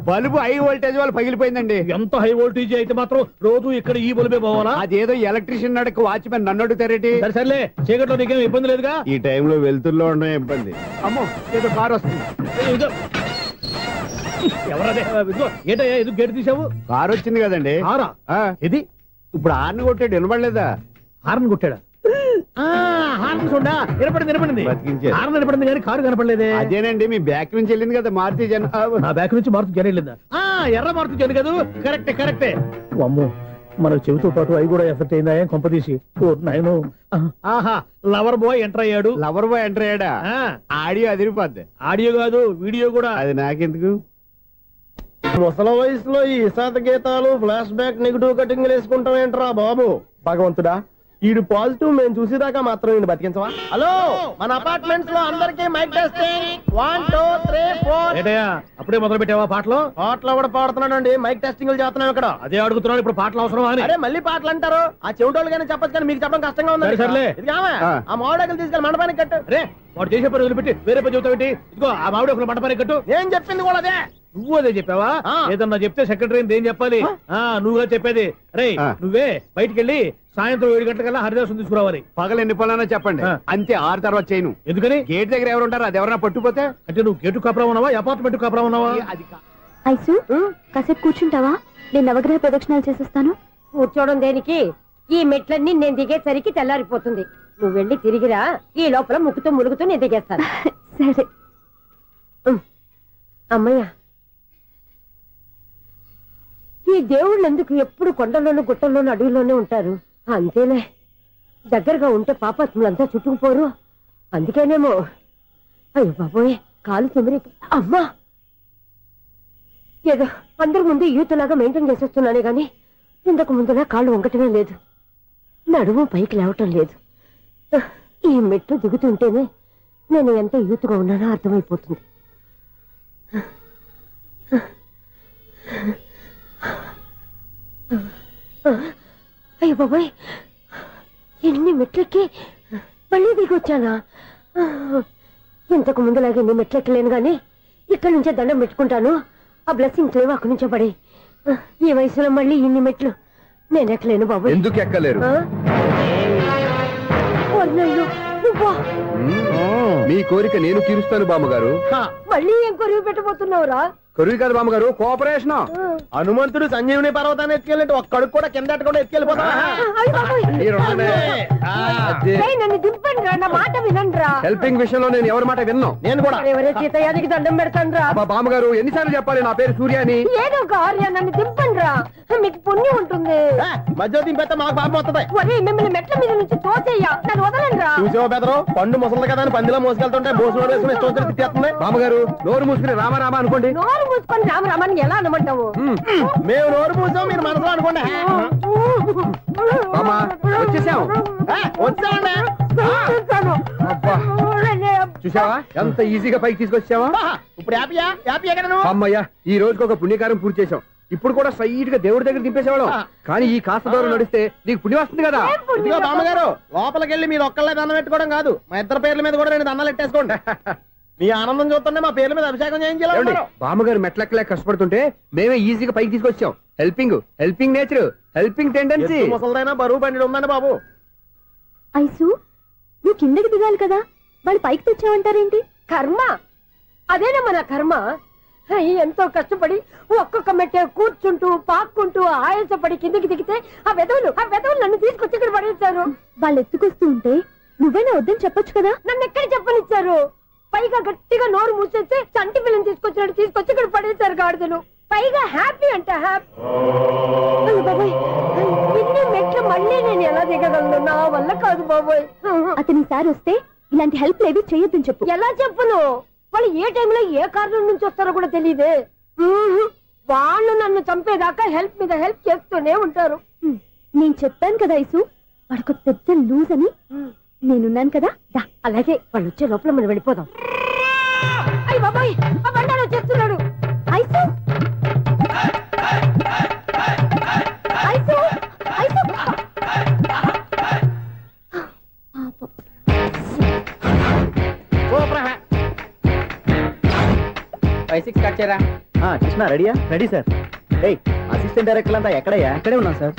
బల్బు హై వోల్టేజ్ వాళ్ళు పగిలిపోయిందండి. ఎంత హై వోల్టేజ్ అయితే మాత్రం రోజు ఇక్కడ ఈ బల్బే పోవాలా? అదేదో ఎలక్ట్రీషియన్ అడగ వాచ్మెన్ నన్ను అడుగుతారేటి? సర్లే, చీకట్లో నీకేం ఇబ్బంది లేదుగా? ఈ టైంలో వెళ్తుల్లో ఉండడం ఇబ్బంది. అమ్మో, ఏదో కారు వస్తుంది. ఎవరదే? ఏంటయ్యా ఎందుకు గేటు తీసావు? కారు వచ్చింది కదండి. ఇది ఇప్పుడు హార్న్ కొట్టాడు, వినపడలేదా? హార్న్ కొట్టాడా? హార్న్ చూడా వినపడింది. హార్న్ వినపడింది కానీ కారు కనపడలేదే. అదేనండి, మీ బ్యాక్ నుంచి వెళ్ళింది కదా మారుతి జన్. నా బ్యాక్ నుంచి మారుతి జన్ వెళ్ళిందా? ఎర్ర మారుతి జన్ కదా? కరెక్టే. అమ్మో, మన చెవితో పాటు అవి కూడా ఎఫెక్ట్ అయిందా కొంపదీసి? ఆహా, లవర్ బాయ్ ఎంటర్ అయ్యాడు. లవర్ బాయ్ ఎంటర్ అయ్యాడా? ఆడియో అదిరిపోద్ది. ఆడియో కాదు, వీడియో కూడా. అది నాకెందుకు? ముసల వయసులో ఈ ఇసాత గీతాలు, ఫ్లాష్ బ్యాక్, నెగిటివ్ కటింగ్ వేసుకుంటాం ఏంట్రా బాబు? భగవంతుడా, ఈడు పాజిటివ్ మేము చూసేదాకా మాత్రం ఈయన బతికించవా? హలో, మన అపార్ట్మెంట్స్ లో అందరికి మైక్ టెస్టింగ్ 1 2 3 4. అప్పుడే మొదలు పెట్టావా పాటలు? పాటలు కూడా పాడుతున్నాడు అండి, మైక్ టెస్టింగ్ చేస్తున్నాం ఇక్కడ. అదే అడుగుతున్నాను, ఇప్పుడు పాటలు అవసరమా అని. అరే మళ్ళీ పాటలు అంటారు, ఆ చెవిటోళ్ళు కానీ చెప్పచ్చు కానీ మీకు చెప్పడం కష్టంగా ఉంది. సర్లే ఇది ఆ మామిడాకులు తీసుకెళ్ళి మండపానికి కట్టు. రే వాడు చేసే పని వదిలిపెట్టి వేరే పని చెబుతావు. ఇదిగో ఆ మామిడి ఒకరు మంటపానికి కట్టు. నేను చెప్పింది కూడా అదే. నువ్వు అదే చెప్పావా? ఏదన్నా చెప్తే సెక్రటరీ ఏం చెప్పాలి? నువ్వుగా చెప్పేది. రే నువ్వే బయటికి వెళ్ళి సాయంత్రం 7 గంటలకల్లా హరిదాసు తీసుకురావాలి. పగలు ఎన్ని పనులన్నా చెప్పండి, అంతే 6 తర్వాత చేయను. ఎందుకని? గేట్ దగ్గర ఎవరు ఉంటారు, అది ఎవరన్నా పట్టుపోతే. అంటే నువ్వు గేటు కాపురా ఉన్నావా, అపార్ట్మెంట్ కాపురా ఉన్నావా? ఐసు కాసేపు కూర్చుంటావా? నేను నవగ్రహ ప్రదక్షిణాలు చేసేస్తాను. కూర్చోవడం దేనికి? ఈ మెట్లన్నీ నేను దిగేసరికి తెల్లారిపోతుంది. నువ్వు వెళ్ళి తిరిగిరా, ఈ లోపల ముక్కుతూ ములుగుతూ నేను దిగేస్తాను. సరే అమ్మయ్య, ఈ దేవుళ్ళు ఎందుకు ఎప్పుడు కొండల్లోనూ గుట్టల్లోనూ అడవిలోనే ఉంటారు? అంతేలే, దగ్గరగా ఉంటే పాపాత్ములంతా చుట్టుకుపోరు. అందుకేనేమో. అయ్యో బాబోయ్, కాలు తిమిరి. అమ్మా, ఏదో అందరి ముందు యూత్లాగా మెయింటైన్ చేసేస్తున్నానే గాని ఇంతకు ముందులా కాళ్ళు వంకటమే లేదు, నడుము పైకి లేవటం లేదు. ఈ మెట్లు దిగుతుంటేనే నేను ఎంత యూత్గా ఉన్నానో అర్థమైపోతుంది. అయ్యో బాబాయ్, ఎన్ని మెట్లెక్కి మళ్ళీ దిగొచ్చానా? ఇంతకు ముందులాగే ఎన్ని మెట్లెక్కలేను గాని ఇక్కడ నుంచే దండం పెట్టుకుంటాను. ఆ బ్లెస్సింగ్స్ లేవు అక్కడి నుంచే పడి. ఈ వయసులో మళ్ళీ ఇన్ని మెట్లు నేను ఎక్కలేను బాబాయ్. ఎందుకు ఎక్కలేరు? మీ కోరిక నేను తీరుస్తాను బామ్మగారు. మళ్ళీ ఏం కొరివి పెట్టబోతున్నావురా? కొరివి కాదు బామ్మగారు, కోఆపరేషన్. హనుమంతుడు సంజీవుని పర్వతాన్ని ఎత్తుకెళ్ళి ఒక్కడికి కూడా కింద కూడా ఎత్తుకెళ్ళిపోతా. నన్ను దింపండి రా, నా మాట వినండి రా. హెల్పింగ్ విషయంలో నేను ఎవరి మాట విన్నాను. నేను కూడా ఎవరే సీతయ్యానికి దండం పెడతాను రా. బామ్మగారు ఎన్నిసార్లు చెప్పాలి నా పేరు సూర్యాని? ఏదో ఒక ఆర్య, నన్ను దింపండి రా, మీకు పుణ్యం ఉంటుంది. మధ్య దింపేస్తే మాకు పాపం వస్తుంది. మిమ్మల్ని మెట్ల మీద నుంచి తోసేయ్యా, నన్ను వదలండి రా. చూసావా బెదరు, పండు ముసలి కదా అని పందిలో మోసుకెళ్తుంటే బోసులో వేసుకుని ఇష్టం తిట్టేస్తుంది. బామ్మగారు నోరు మూసుకుని రామారామ అనుకోండి. నోరు మూసుకొని రామరామాన్ని ఎలా అనమంటావు? మేము నోరు మూసాం, మీరు మనసులో అనుకోండి. వచ్చేసాం. వచ్చామండి. చూసావా ఎంత ఈజీగా పైకి తీసుకొచ్చావా? ఇప్పుడు హ్యాపీ ఎక్కడ నువ్వు? అమ్మయ్యా, ఈ రోజుకి ఒక పుణ్యకారం పూర్తి చేసాం. ఇప్పుడు కూడా స్ట్రైట్ గా దేవుడి దగ్గర దింపేసేవాళ్ళం. కానీ ఈ కాస్త దూరం నడిస్తే నీకు పుణ్యం వస్తుంది కదా. ఇదిగో బామ్మగారు, లోపలికి వెళ్ళి మీరు ఒక్కళ్ళే దండం పెట్టుకోవడం కాదు, మా ఇద్దరు పేర్ల మీద కూడా 2 దండాలు ఎట్టేసుకోండి. మీ ఆనందం చూస్తుంటే మా పేర్ల మీద అభిషేకం చేయించాలి. బామ్మగారు మెట్లెక్కలే కష్టపడుతుంటే మేమే ఈజీగా పైకి తీసుకొచ్చాం. Helping nature, helping tendency. ముసలిదైనా బరువు బండి ఉందండి బాబు. ఐసు నువ్వు కిందకి దిగాలి కదా, వాళ్ళు పైకి తెచ్చావంటారేంటి? కర్మ, అదేనమ్మా నా కర్మ. ఎంతో కష్టపడి ఒక్కొక్క మెట్టే కూర్చుంటూ పాక్కుంటూ ఆయాసపడి కిందకి దిగితే ఆ వెధవులు నన్ను తీసుకొచ్చి ఇక్కడ పడేశారు. వాళ్ళు ఎత్తుకొస్తూ ఉంటే నువ్వేనా వద్దని చెప్పొచ్చు కదా. నన్ను ఎక్కడ చెప్పనిచ్చారు? పైగా గట్టిగా నోరు మూసేస్తే చంటి పిల్లని తీసుకొచ్చినట్టు తీసుకొచ్చి ఇక్కడ పడేశారు గాడిదలు. పైగా హ్యాపీ అంటే హ్యాపీ. ఇన్ని మెట్లు మళ్ళీ నేను ఎలా దిగగలను? నా వల్ల కాదు బాబోయ్. అతని సారి వస్తే ఇలాంటి హెల్ప్ లేవి చేయొద్దని చెప్పు. ఎలా చెప్పును? వాళ్ళు ఏ టైంలో ఏ కారణం నుంచి వస్తారో కూడా తెలియదే. వాళ్ళు నన్ను చంపేదాకా హెల్ప్ మీద హెల్ప్ చేస్తూనే ఉంటారు. నేను చెప్పాను కదా ఐసు, వాడికి పెద్ద లూజ్ అని. నేనున్నాను కదా. అలాగే వాళ్ళు వచ్చే లోపల మనం వెళ్ళిపోదాం. అయ్య బాబాయ్, ఆ బండారు వచ్చేస్తున్నాడు. ఐసు ఐసు ఐసు 5-6 కట్ చేయరా. కృష్ణ రెడీయా? Ready sir. అసిస్టెంట్ డైరెక్టర్ అంతా ఎక్కడయ్యా? ఇక్కడే ఉన్నాం సార్.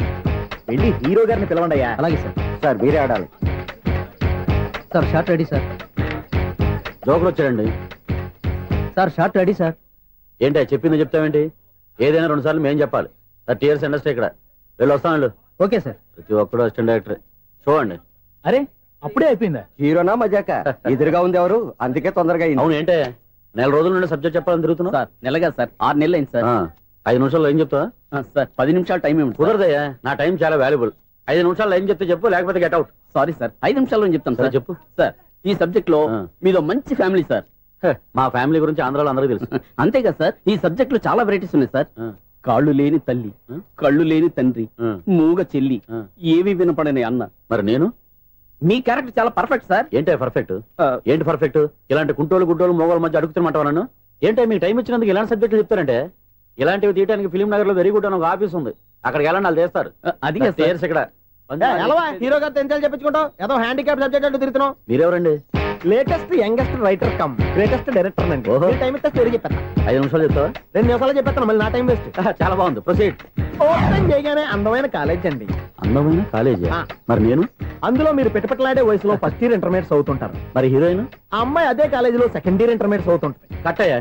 వెళ్ళి హీరో గారిని పిలవండి అయ్యా. అలాగే సార్. సార్ మీరే ఆడాలి సార్. Short ready sir. జోకులు వచ్చారండి సార్. Short ready sir. ఏంటి చెప్పింది చెప్తావేంటి? ఏదైనా 2 సార్లు మేము చెప్పాలి. 30 years ఇండస్ట్రీ ఇక్కడ. వెళ్ళి వస్తాను. Okay sir. ప్రతి ఒక్కడు అసిస్టెంట్ డైరెక్టర్. చూడండి. అరే అప్పుడే అయిపోయిందా? హీరోనా మజాక? ఎదురుగా ఉంది ఎవరు, అందుకే తొందరగా. అవును ఏంటే 4 రోజుల నుండి సబ్జెక్ట్ చెప్పాలని తిరుగుతున్నా సార్. నెలగా సార్, 6 నెలలు అయింది సార్. 5 నిమిషాల్లో ఏం చెప్తా సార్? 10 నిమిషాలు టైం ఏమి కుదరదయ్యా, నా టైం చాలా వాల్యుబుల్. 5 నిమిషాల్లో ఏం చెప్తే చెప్పు, లేకపోతే గెట్ అవుట్. సారీ సార్, 5 నిమిషాల్లో చెప్తాను సార్. చెప్పు సార్. ఈ సబ్జెక్ట్ లో మీదో మంచి ఫ్యామిలీ సార్. మా ఫ్యామిలీ గురించి ఆంధ్రాలో అందరికీ తెలుసు. అంతేగా సార్, ఈ సబ్జెక్ట్ లో చాలా వెరైటీస్ ఉన్నాయి సార్. కాళ్ళు లేని తల్లి, కళ్ళు లేని తండ్రి, మూగ చెల్లి, ఏవి వినపడని అన్న. మరి నేను? మీ క్యారెక్టర్ చాలా పర్ఫెక్ట్ సార్. ఏంటి పర్ఫెక్ట్? ఏంటి పర్ఫెక్ట్? ఇలాంటి కుంటోలు గుడ్డోలు మోగోళ్ళ మధ్య అడుగుతున్నమాట నన్ను. ఏంటో మీకు టైం ఇచ్చినందుకు ఇలాంటి సబ్జెక్టులు చెప్తారంటే, ఇలాంటివి తీయడానికి ఫిలిం నగర్ లో వెరీ గుడ్ అని ఒక ఆఫీస్ ఉంది, అక్కడికి వెళ్ళండి, వాళ్ళు చేస్తారు. అది ఇక్కడ హీరో గారితో ఎంత చెప్పించుకుంటావు? ఏదో హ్యాండిక్యాప్ సబ్జెక్ట్ అంటూ తిరుగుతున్నావు. మీరెవరండి? Latest youngest writer cum greatest director అండి. టైం ఇస్తే స్టోరీ చెప్పేస్తా. 5 నిమిషాలు చెప్తావా? 2 నిమిషాలు చెప్పేస్తాను, మళ్ళీ నా టైం వేస్ట్. చాలా బాగుంది, ప్రొసీడ్. ఓపెన్ చేయగానే అందమైన కాలేజ్ అండి. అందమైన కాలేజీ? మరి నేను? అందులో మీరు పెట్టుపట్లాడే వయసులో ఫస్ట్ ఇయర్ ఇంటర్మీడియట్స్ అవుతుంటారు. మరి హీరోయిన్? ఆ అమ్మాయి అదే కాలేజీలో సెకండ్ ఇయర్ ఇంటర్మీడియట్స్ అవుతుంటుంది. కట్టయ్యా,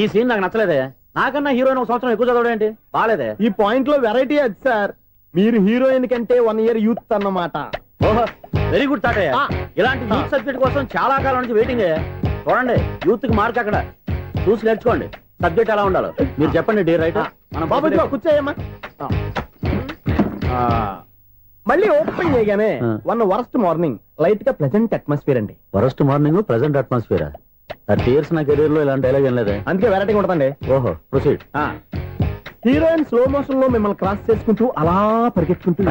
ఈ సీన్ నాకు నచ్చలేదే. నాకన్నా హీరోయిన్ 1 సంవత్సరం ఎక్కువ చదవడం ఏంటి? బాలేదే. ఈ పాయింట్ లో వెరైటీ అది సార్. మీరు హీరోయిన్ కంటే 1 ఇయర్ యూత్ అన్నమాట. ఓహో, వెరీ గుడ్ తాటయ్య. ఇలాంటి యూత్ సబ్జెక్ట్ కోసం చాలా కాలం నుంచి వెయిటింగ్. చూడండి, యూత్ కి మార్క్ అక్కడ చూసి నేర్చుకోండి. సబ్జెక్ట్ ఎలా ఉండాలో మీరు చెప్పండి. డే రైటర్ బాబు కూర్చోయమ్మా. మళ్ళీ ఓపెన్ చేయగానే వన్ వరస్ట్ మార్నింగ్, లైట్ గా ప్లెజెంట్ అట్మాస్ఫియర్ అండి. Worst morning, pleasant atmosphere. 30 years నా కెరీర్ లో ఇలాంటి డైలాగ్ ఏం లేదే. అందుకే వెరైటీ ఉంటుందండి. ఓహో, ప్రొసీడ్. హీరోయిన్ స్లో మోషన్ లో మిమ్మల్ని క్రాస్ చేసుకుంటూ అలా పరిగెత్తుకుంటూ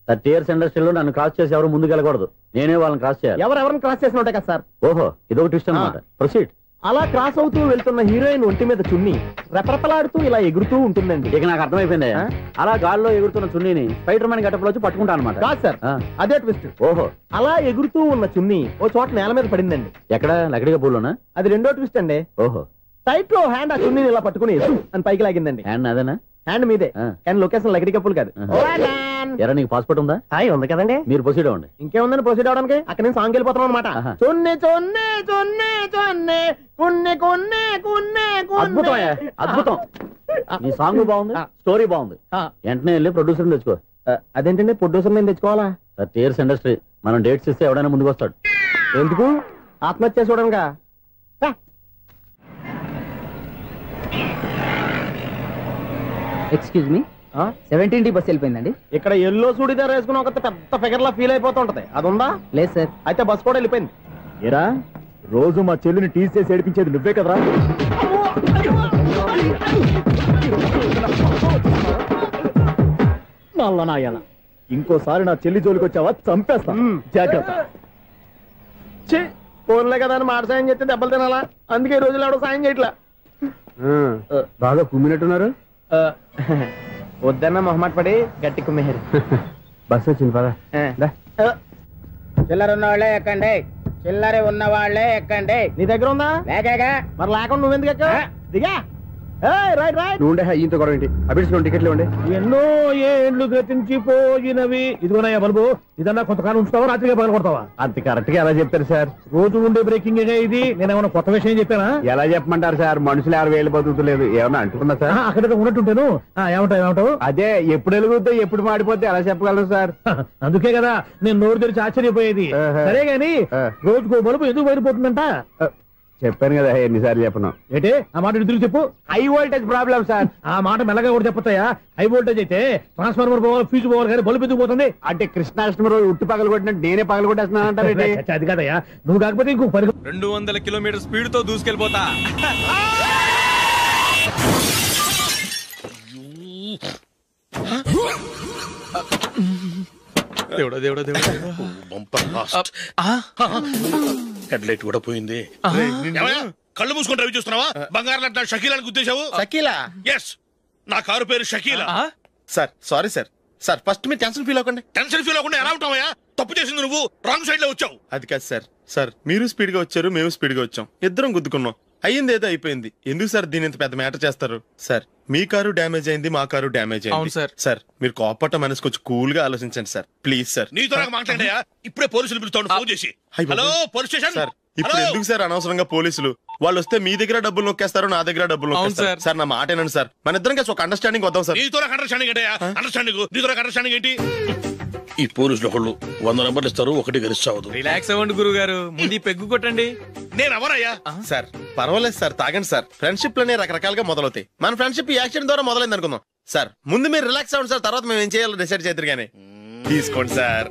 30 years ఇండస్ట్రీలో నన్ను క్రాస్ చేసి ఎవరు ముందుకు వెళ్ళకూడదు, నేనే వాళ్ళని క్రాస్ చేయాలి. ఎవరెవరిని క్రాస్ చేసిన ఉంటాయి కదా సార్. ఓహో, ఇదొక ట్విస్ట్ అన్నమాట. ప్రొసీడ్. అలా క్రాస్ అవుతూ వెళ్తున్న హీరోయిన్ ఒంటి మీద చున్ని రెపరెపలాడుతూ ఇలా ఎగురుతూ ఉంటుందండి. ఇక నాకు అర్థమైపోయింది. అలా గాల్లో ఎగురుతున్న చున్నీని స్పైడర్ మ్యాన్ గెటప్ లో వచ్చి పట్టుకుంటా అనమాట. కాదు సార్, అదే ట్విస్ట్. ఓహో, అలా ఎగురుతూ ఉన్న చున్ని ఓ చోట నేల మీద పడిందండి. ఎక్కడ? లకడిగా పూలోనా? అది రెండో ట్విస్ట్ అండి. ఓహో, టైట్ లో హ్యాండ్ ఆ చున్నీని ఇలా పట్టుకుని అని పైకి లాగిందండి. హ్యాండ్ అదేనా? హ్యాండ్ మీదే, కానీ లొకేషన్ లకడి కప్పులు కాదు. ఎరా, నీకు పాస్పోర్ట్ ఉందా? ఉంది కదండి. మీరు ప్రొసీడ్ అవ్వండి. ఇంకేముందని ప్రొసీడ్ అవడానికి? అక్కడ నేను సాంగ్ వెళ్ళిపోతున్నాం అనమాట. చొన్నే చొన్నే చొన్నే చొన్నే కున్నే కున్నే కున్నే. అద్భుతం, అద్భుతం. ఈ సాంగ్ బాగుంది, స్టోరీ బాగుంది. వెంటనే వెళ్ళి ప్రొడ్యూసర్ తెచ్చుకో. అదేంటండి ప్రొడ్యూసర్ నేను తెచ్చుకోవాలా? 30 years ఇండస్ట్రీ, మనం డేట్స్ ఇస్తే ఎవడైనా ముందుకు వస్తాడు. ఎందుకు? ఆత్మహత్య చూడనుగా. Excuse me, 17D bus వెళ్ళిపోయిందండి. ఇక్కడ ఎల్లో చూడిదార్ వేసుకుని ఒక పెద్ద ఫిగర్ లా ఫీల్ అయిపోతుంటది, అది ఉందా? లేదు సార్. అయితే బస్ కూడా వెళ్ళిపోయింది. ఏరా, రోజు మా చెల్లిని టీస్ చేసి ఏడిపించేది నువ్వే కదరా? నాయన, ఇంకోసారి నా చెల్లి జోలికి వచ్చావా చంపేస్తా, జాగ్రత్త. ఫోన్లే కదా అని మాట సాయం చేస్తే దెబ్బలు తినాలా? అందుకే ఈ రోజులు ఎవడో సాయం చేయట్లా. బాగా కుమ్మినట్టున్నారు. వద్దన్న మొహమాట పడి గట్టి కుమ్మేరు. బస్సు వచ్చింది పదా. చిల్లర ఉన్న వాళ్ళే ఎక్కండి, చిల్లర ఉన్న వాళ్ళే ఎక్కండి. నీ దగ్గర ఉందా? లేకగా. మరి లేకుండా నువ్వెందుకు ఎక్కావు? దిగా. Right right. నువ్వు ఇంత గొడవ ఏంటి? అభిడ్చుకోండి, టికెట్లు ఇవ్వండి. ఎన్నో ఏండ్లు గతించిపోయినవి. ఇదిగోనయ్యా బల్బు, ఇదన్నా కొంతకాలం ఉంచుతావా, రాత్రిగా పగల కొడతావా? అంత కరెక్ట్ గా ఎలా చెప్తారు సార్? రోజు ఉండే బ్రేకింగ్ ఇది. నేనేమన్నా కొత్త విషయం చెప్పానా? ఎలా చెప్పమంటారు సార్? మనుషులు 60 ఏళ్ళు బతుకుతలేదు, ఏమన్నా అంటున్నా సార్? అక్కడ ఉన్నట్టుంటాను. ఏమంటావు? అదే, ఎప్పుడు వెలుగుతో ఎప్పుడు మాడిపోతే ఎలా చెప్పగలరు సార్? అందుకే కదా నేను నోరు తెరిచి ఆశ్చర్యపోయేది. సరే గాని రోజుకో బల్బు ఎందుకు బయటపోతుందంట? చెప్పాను కదా, ఎన్నిసార్లు చెప్పను. ఏంటి ఆ మాట తిరిగి చెప్పు. High voltage problem sir. ఆ మాట మెల్లగా కూడా చెప్పొస్తాయా? హై వోల్టేజ్ అయితే ట్రాన్స్ఫార్మర్ పోవాలి, ఫ్యూజ్ పోవాలి, కానీ బల్బు ఎందుకు పోతుంది? అంటే కృష్ణాష్టమి రోజు ఉట్టి పగలు కొట్టినట్టు నేనే పగలు కొట్టేస్తున్నాను అంటారు. అది కాదయ్యా, నువ్వు కాకపోతే ఇంకో 200 కిలోమీటర్ స్పీడ్ తో దూసుకెళ్ళిపోతా. దేవుడా దేవుడా దేవుడా, హెడ్ లైట్ కూడా పోయింది. కళ్ళు మూసుకొని రవి చూస్తున్నావా? బంగారం లాంటి షకీలాని గుర్తించావు? షకీలా? ఎస్, నా కారు పేరు Shakeela. Sir sorry sir. Sir first మీరు టెన్షన్ ఫీల్ అవ్వకండి. టెన్షన్ ఫీల్ అవ్వకుండా ఎలా ఉంటావా? తప్పు చేసింది నువ్వు, రాంగ్ సైడ్ లో వచ్చావు. అది కాదు సార్. సార్ మీరు స్పీడ్ గా వచ్చారు, మేము స్పీడ్ గా వచ్చాం, ఇద్దరం గుద్దుకున్నాం. అయ్యింది ఏదో అయిపోయింది. ఎందుకు సార్ దీని ఇంత పెద్ద మ్యాటర్ చేస్తారు? సార్ మీ కారు డ్యామేజ్ అయింది, మా కారు డ్యామేజ్ అయింది. సార్ సార్ మీరు కోపట్ట మనసు కొంచెం కూల్ గా ఆలోచించండి సార్, ప్లీజ్ సార్. నీతో నాకు మాట్లాడాయా? ఇప్పుడే పోలీసులు పిలుస్తాను, ఫోన్ చేసి. Hello police station. సార్ ఇప్పుడు ఎందుకు సార్ అనవసరంగా పోలీసులు? వాళ్ళు వస్తే మీ దగ్గర డబ్బులు నొక్కేస్తారు, నా దగ్గర డబ్బులు నొక్కేస్తారు. సార్ నా మాట ఏనండి సార్, మన ఇద్దరం కలిసి ఒక అండర్స్టాండింగ్ వద్దాం సార్. నీతో నాకు అండర్స్టాండింగ్ ఏంటయ్యా? అండర్స్టాండింగ్ నీతో నాకు అండర్స్టాండింగ్ ఏంటి? ఈ పోలీసులు ఒకళ్ళు 100 నెంబర్లు ఇస్తారు, ఒకటి గెలుస్తావు. రిలాక్స్ అవ్వండి గురువు గారు, ముందు పెగ్గు కొట్టండి. నేను ఎవరయ్యా? సార్ పర్వాలేదు సార్, తాగండి సార్. ఫ్రెండ్షిప్ లోనే రకరకాలుగా మొదలవుతాయి. మన ఫ్రెండ్షిప్ ఈ యాక్సిడెంట్ ద్వారా మొదలైంది అనుకుందాం. సార్ ముందు మీరు రిలాక్స్ అవ్వండి సార్, తర్వాత మేము ఏం చేయాలో డిసైడ్ చేద్దరు గానీ. తీసుకోండి సార్.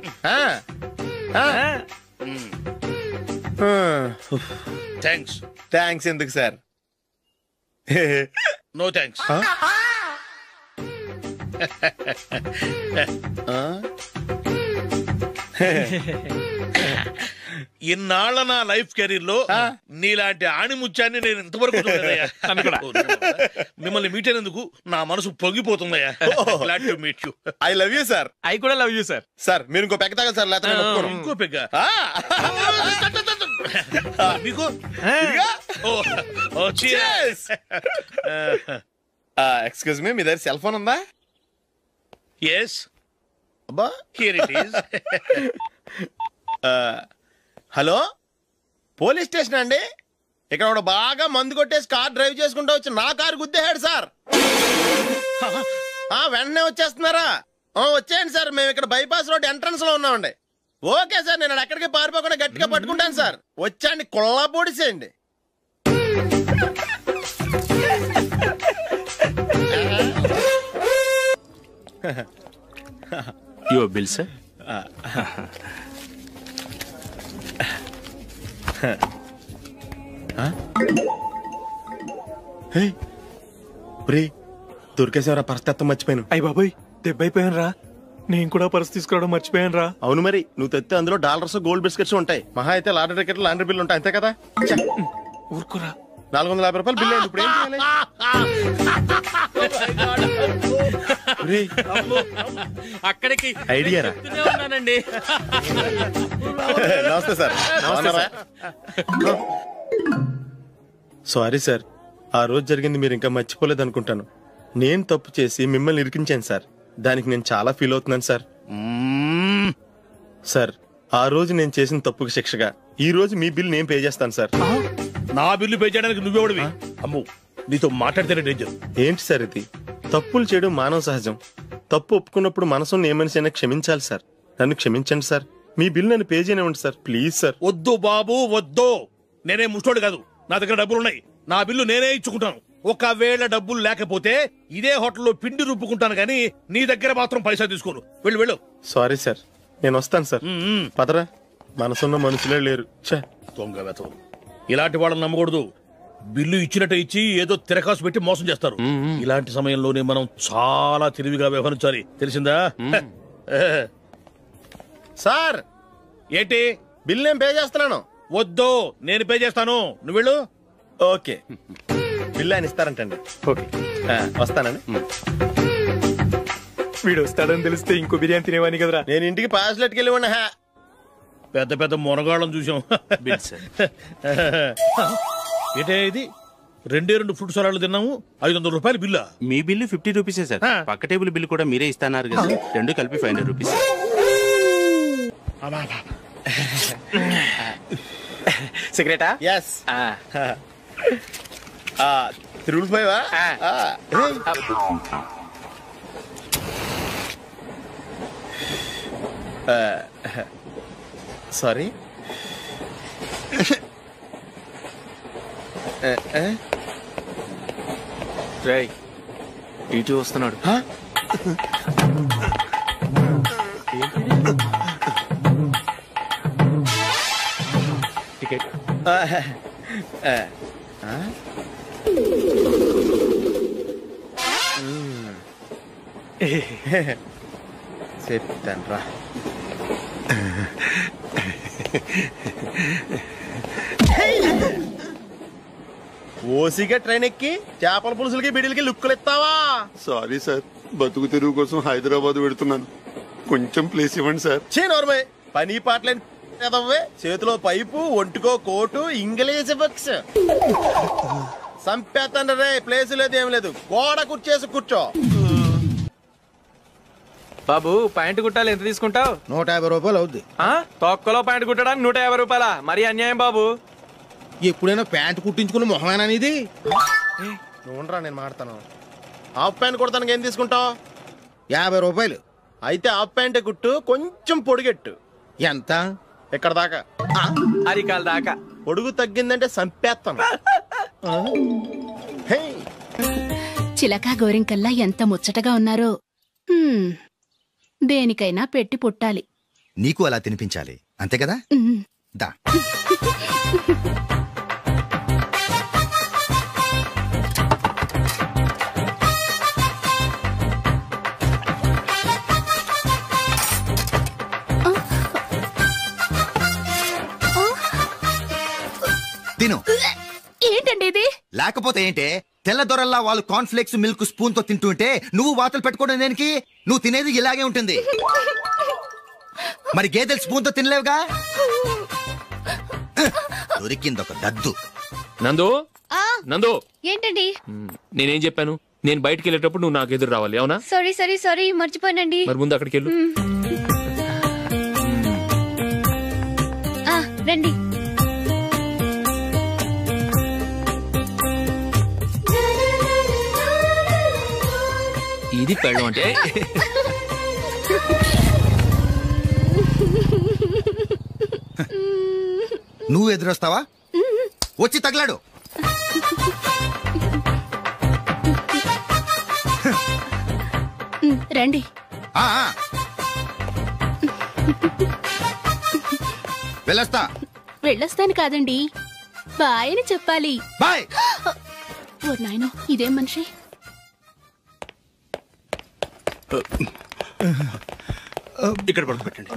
థ్యాంక్స్. థ్యాంక్స్ ఎందుకు సార్? No thanks. ఇన్నాళ్ళ నా లైఫ్ కెరీర్ లో నీలాంటి ఆణిముత్యాన్ని నేను ఇంతవరకు చూడలేదయ్యా. మిమ్మల్ని మీట్ అయినందుకు నా మనసు పొంగిపోతుందయ్యా. Glad to meet you. I love you sir. I కూడా లవ్ యూ సార్. సార్ మీరు ఇంకో పెగ్గ తాగండి సార్, లేకపోతే ఇంకో పెగ్గ మీకు. ఎక్స్క్యూజ్ మీ, మీ దగ్గర సెల్ ఫోన్ ఉందా? ఎస్. అబ్బా, here it is. Hello, police station అండి. ఇక్కడ ఒక బాగా మందు కొట్టేసి కార్ డ్రైవ్ చేసుకుంటూ వచ్చి నా కారు గుద్దేశాడు సార్. వెంటనే వచ్చేస్తున్నారా? వచ్చేయండి సార్, మేము ఇక్కడ బైపాస్ రోడ్ ఎంట్రన్స్ లో ఉన్నామండి. ఓకే సార్, నేను ఎక్కడికి పారిపోకుండా గట్టిగా పట్టుకుంటాను సార్. వచ్చాండి, కుళ్ళా పొడిసేయండి. Your bill sir. దొరికేసేవరా, పరిస్థితి మర్చిపోయాను. అయ్య బాబాయ్, దెబ్బైపోయాను రా. నేను కూడా పర్స్ తీసుకురావడం మర్చిపోయాను రా. అవును మరి, నువ్వు తెస్తే అందులో డాలర్స్ గోల్డ్ బిస్కెట్స్ ఉంటాయి. మహా అయితే లాటరీ టికెట్ లాండ్రీ బిల్లు ఉంటాయి, అంతే కదా. ఊరుకురా. 450 రూపాయలు బిల్లు అయింది. ఇప్పుడు ఏం చేయాలి? అక్కడికి ఐడియా రా. ఉన్నానండి. నమస్తే సార్. సారీ సార్, ఆ రోజు జరిగింది మీరు ఇంకా మర్చిపోలేదు అనుకుంటాను. నేను తప్పు చేసి మిమ్మల్ని ఇరికించాను సార్. దానికి నేను చాలా ఫీల్ అవుతున్నాను సార్. సార్, ఆ రోజు నేను చేసిన తప్పుకి శిక్షగా ఈ రోజు మీ బిల్ నేను పే చేస్తాను సార్. నా బిల్లు పే చేయడానికి నువ్వెవడివి? అమ్మో, నీతో మాట్లాడితేనే డేంజర్. ఏంటి సార్ ఇది? తప్పులు చేయడం మానవ సహజం. తప్పు ఒప్పుకున్నప్పుడు మనసుని ఏ మనిషి అయినా క్షమించాలి సార్. నన్ను క్షమించండి సార్. మీ బిల్ నన్ను పే చేయనివ్వండి సార్, ప్లీజ్ సార్. వద్దు బాబు, వద్దు. నేనే ముష్టోడు కాదు, నా దగ్గర డబ్బులున్నాయి. నా బిల్లు నేనే ఇచ్చుకుంటాను. ఒకవేళ డబ్బులు లేకపోతే ఇదే హోటల్లో పిండి రుబ్బుకుంటాను, కానీ నీ దగ్గర మాత్రం పైసా తీసుకోను. వెళ్ళు వెళ్ళు. సారీ సార్, నేను వస్తాను సార్. పదరా, మనసున్న మనుషులే లేరు. దొంగ వెతవు. ఇలాంటి వాళ్ళని నమ్మకూడదు. బిల్లు ఇచ్చినట్టు ఇచ్చి ఏదో తిరకాసు పెట్టి మోసం చేస్తారు. ఇలాంటి సమయంలోనే మనం చాలా తెలివిగా వ్యవహరించాలి, తెలిసిందా? సార్, ఏంటి? బిల్ నేను పే చేస్తున్నాను. వద్దు, నేను పే చేస్తాను, నువ్వు వెళ్ళు. ఓకే, బిల్ ఆయన ఇస్తారంటండి. ఓకే, వస్తానండి. వీడు వస్తాడని తెలిస్తే ఇంకో బిర్యానీ తినేవాని కదరా. నేను ఇంటికి పాస్లెట్కి వెళ్ళి ఉన్నా. పెద్ద పెద్ద మునగాళ్ళం చూసాం. ఏంటే ఇది? 2 ఫ్రూట్ సలాడ్లు తిన్నాము, 500 రూపాయలు బిల్లా? మీ బిల్లు 50 రూపీసే సార్. పక్క టేబుల్ బిల్లు కూడా మీరే ఇస్తాన్నారు కదా, రెండు కలిపి 500 రూపీస్. సిగరెటా? ఎస్. 355. సారీ. రేయ్, ఇటు వస్తున్నాడు. టికెట్. చెప్తాను రా. ఓసిగా ట్రైన్ ఎక్కి చేపల పులుసులకి బిడిలకి లుక్కులు ఇస్తావా? సారీ సార్, బతుకు తెరువు కోసం హైదరాబాద్ పెడుతున్నాను, కొంచెం ప్లేస్ ఇవ్వండి సార్. నోర్మే, పని పాటలేని చేతిలో పైపు, ఒంటికో కోటు, ఇంగ్లీష్ బుక్స్. సంపేతండ్రి రే, ప్లేస్ లేదు ఏం లేదు, గోడ కుర్చేసి కూర్చో. బాబు, ప్యాంటు కుట్టాలి, ఎంత తీసుకుంటావు? 150 రూపాయలు అవుద్ది. తొక్కలో ప్యాంటు కుట్టడానికి 150 రూపాయల? మరి అన్యాయం బాబు. ఎప్పుడైనా ప్యాంటు కుట్టించుకున్న మొహమేనా ఇది? నువ్వురా, నేను మాడతాను. హాఫ్ ప్యాంట్ కుడతానికి ఏం తీసుకుంటావు? 50 రూపాయలు. అయితే హాఫ్ ప్యాంటే కుట్టు, కొంచెం పొడిగెట్టు. ఎంత? ఎక్కడ దాకా? అరికాల దాకా. పొడుగు తగ్గిందంటే సంపేస్తాను. చిలకా గోరింకల్లా ఎంత ముచ్చటగా ఉన్నారో. దేనికైనా పెట్టి పుట్టాలి. నీకు అలా తినిపించాలి, అంతే కదా? దా. లేకపోతే ఏంటే తెల్ల దొరల్లా వాళ్ళు కార్న్ఫ్లేక్స్ మిల్క్ స్పూన్ తో తింటుంటే నువ్వు వాతలు పెట్టుకోవడం దేనికి? నువ్వు తినేది ఇలాగే ఉంటుంది. మరి గేదెలు స్పూన్ తో తినలేవుగా. దొరికింది ఒక దద్దు. నందు నందు ఏంటండి? నేనేం చెప్పాను? నేను బయటికి వెళ్ళేటప్పుడు నువ్వు నాకు ఎదురు రావాలి, అవునా? సారీ మర్చిపోయానండి. మరి ముందు అక్కడికి వెళ్ళు. రండి. ఇది పెళ్ళం అంటే. నువ్వు ఎదురొస్తావా? వచ్చి తగలాడు. రండి. వెళ్ళొస్తాను కాదండి, బాయ్ అని చెప్పాలి. బాయ్. ఓ నాయనో, ఇదేం మనిషి? ఇక్కడ పడుకోబెట్టండి.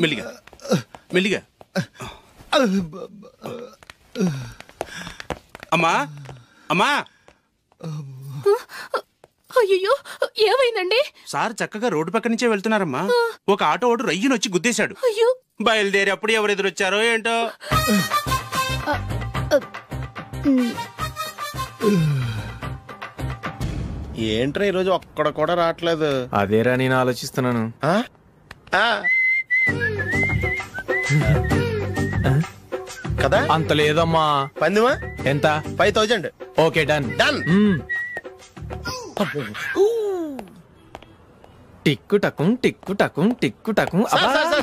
మెల్లిగా మెల్లిగా. అమ్మా అమ్మా. అయ్యో, ఏమైందండి? సార్ చక్కగా రోడ్డు పక్క నుంచే వెళ్తున్నారమ్మా. ఒక ఆటో ఓడు రయ్యనొచ్చి గుద్దేశాడు. బయలుదేరి అప్పుడు ఎవరు ఎదురొచ్చారో ఏంటో. ఏంట్రా ఈరోజు ఒక్కడ కూడా రావట్లేదు? అదేరా నేను ఆలోచిస్తున్నాను. కదా అంత లేదమ్మా. పందిమా ఎంత? 5000. Okay, done. టిక్కు టకుం టిక్కు టకుం టిక్కు టకుం.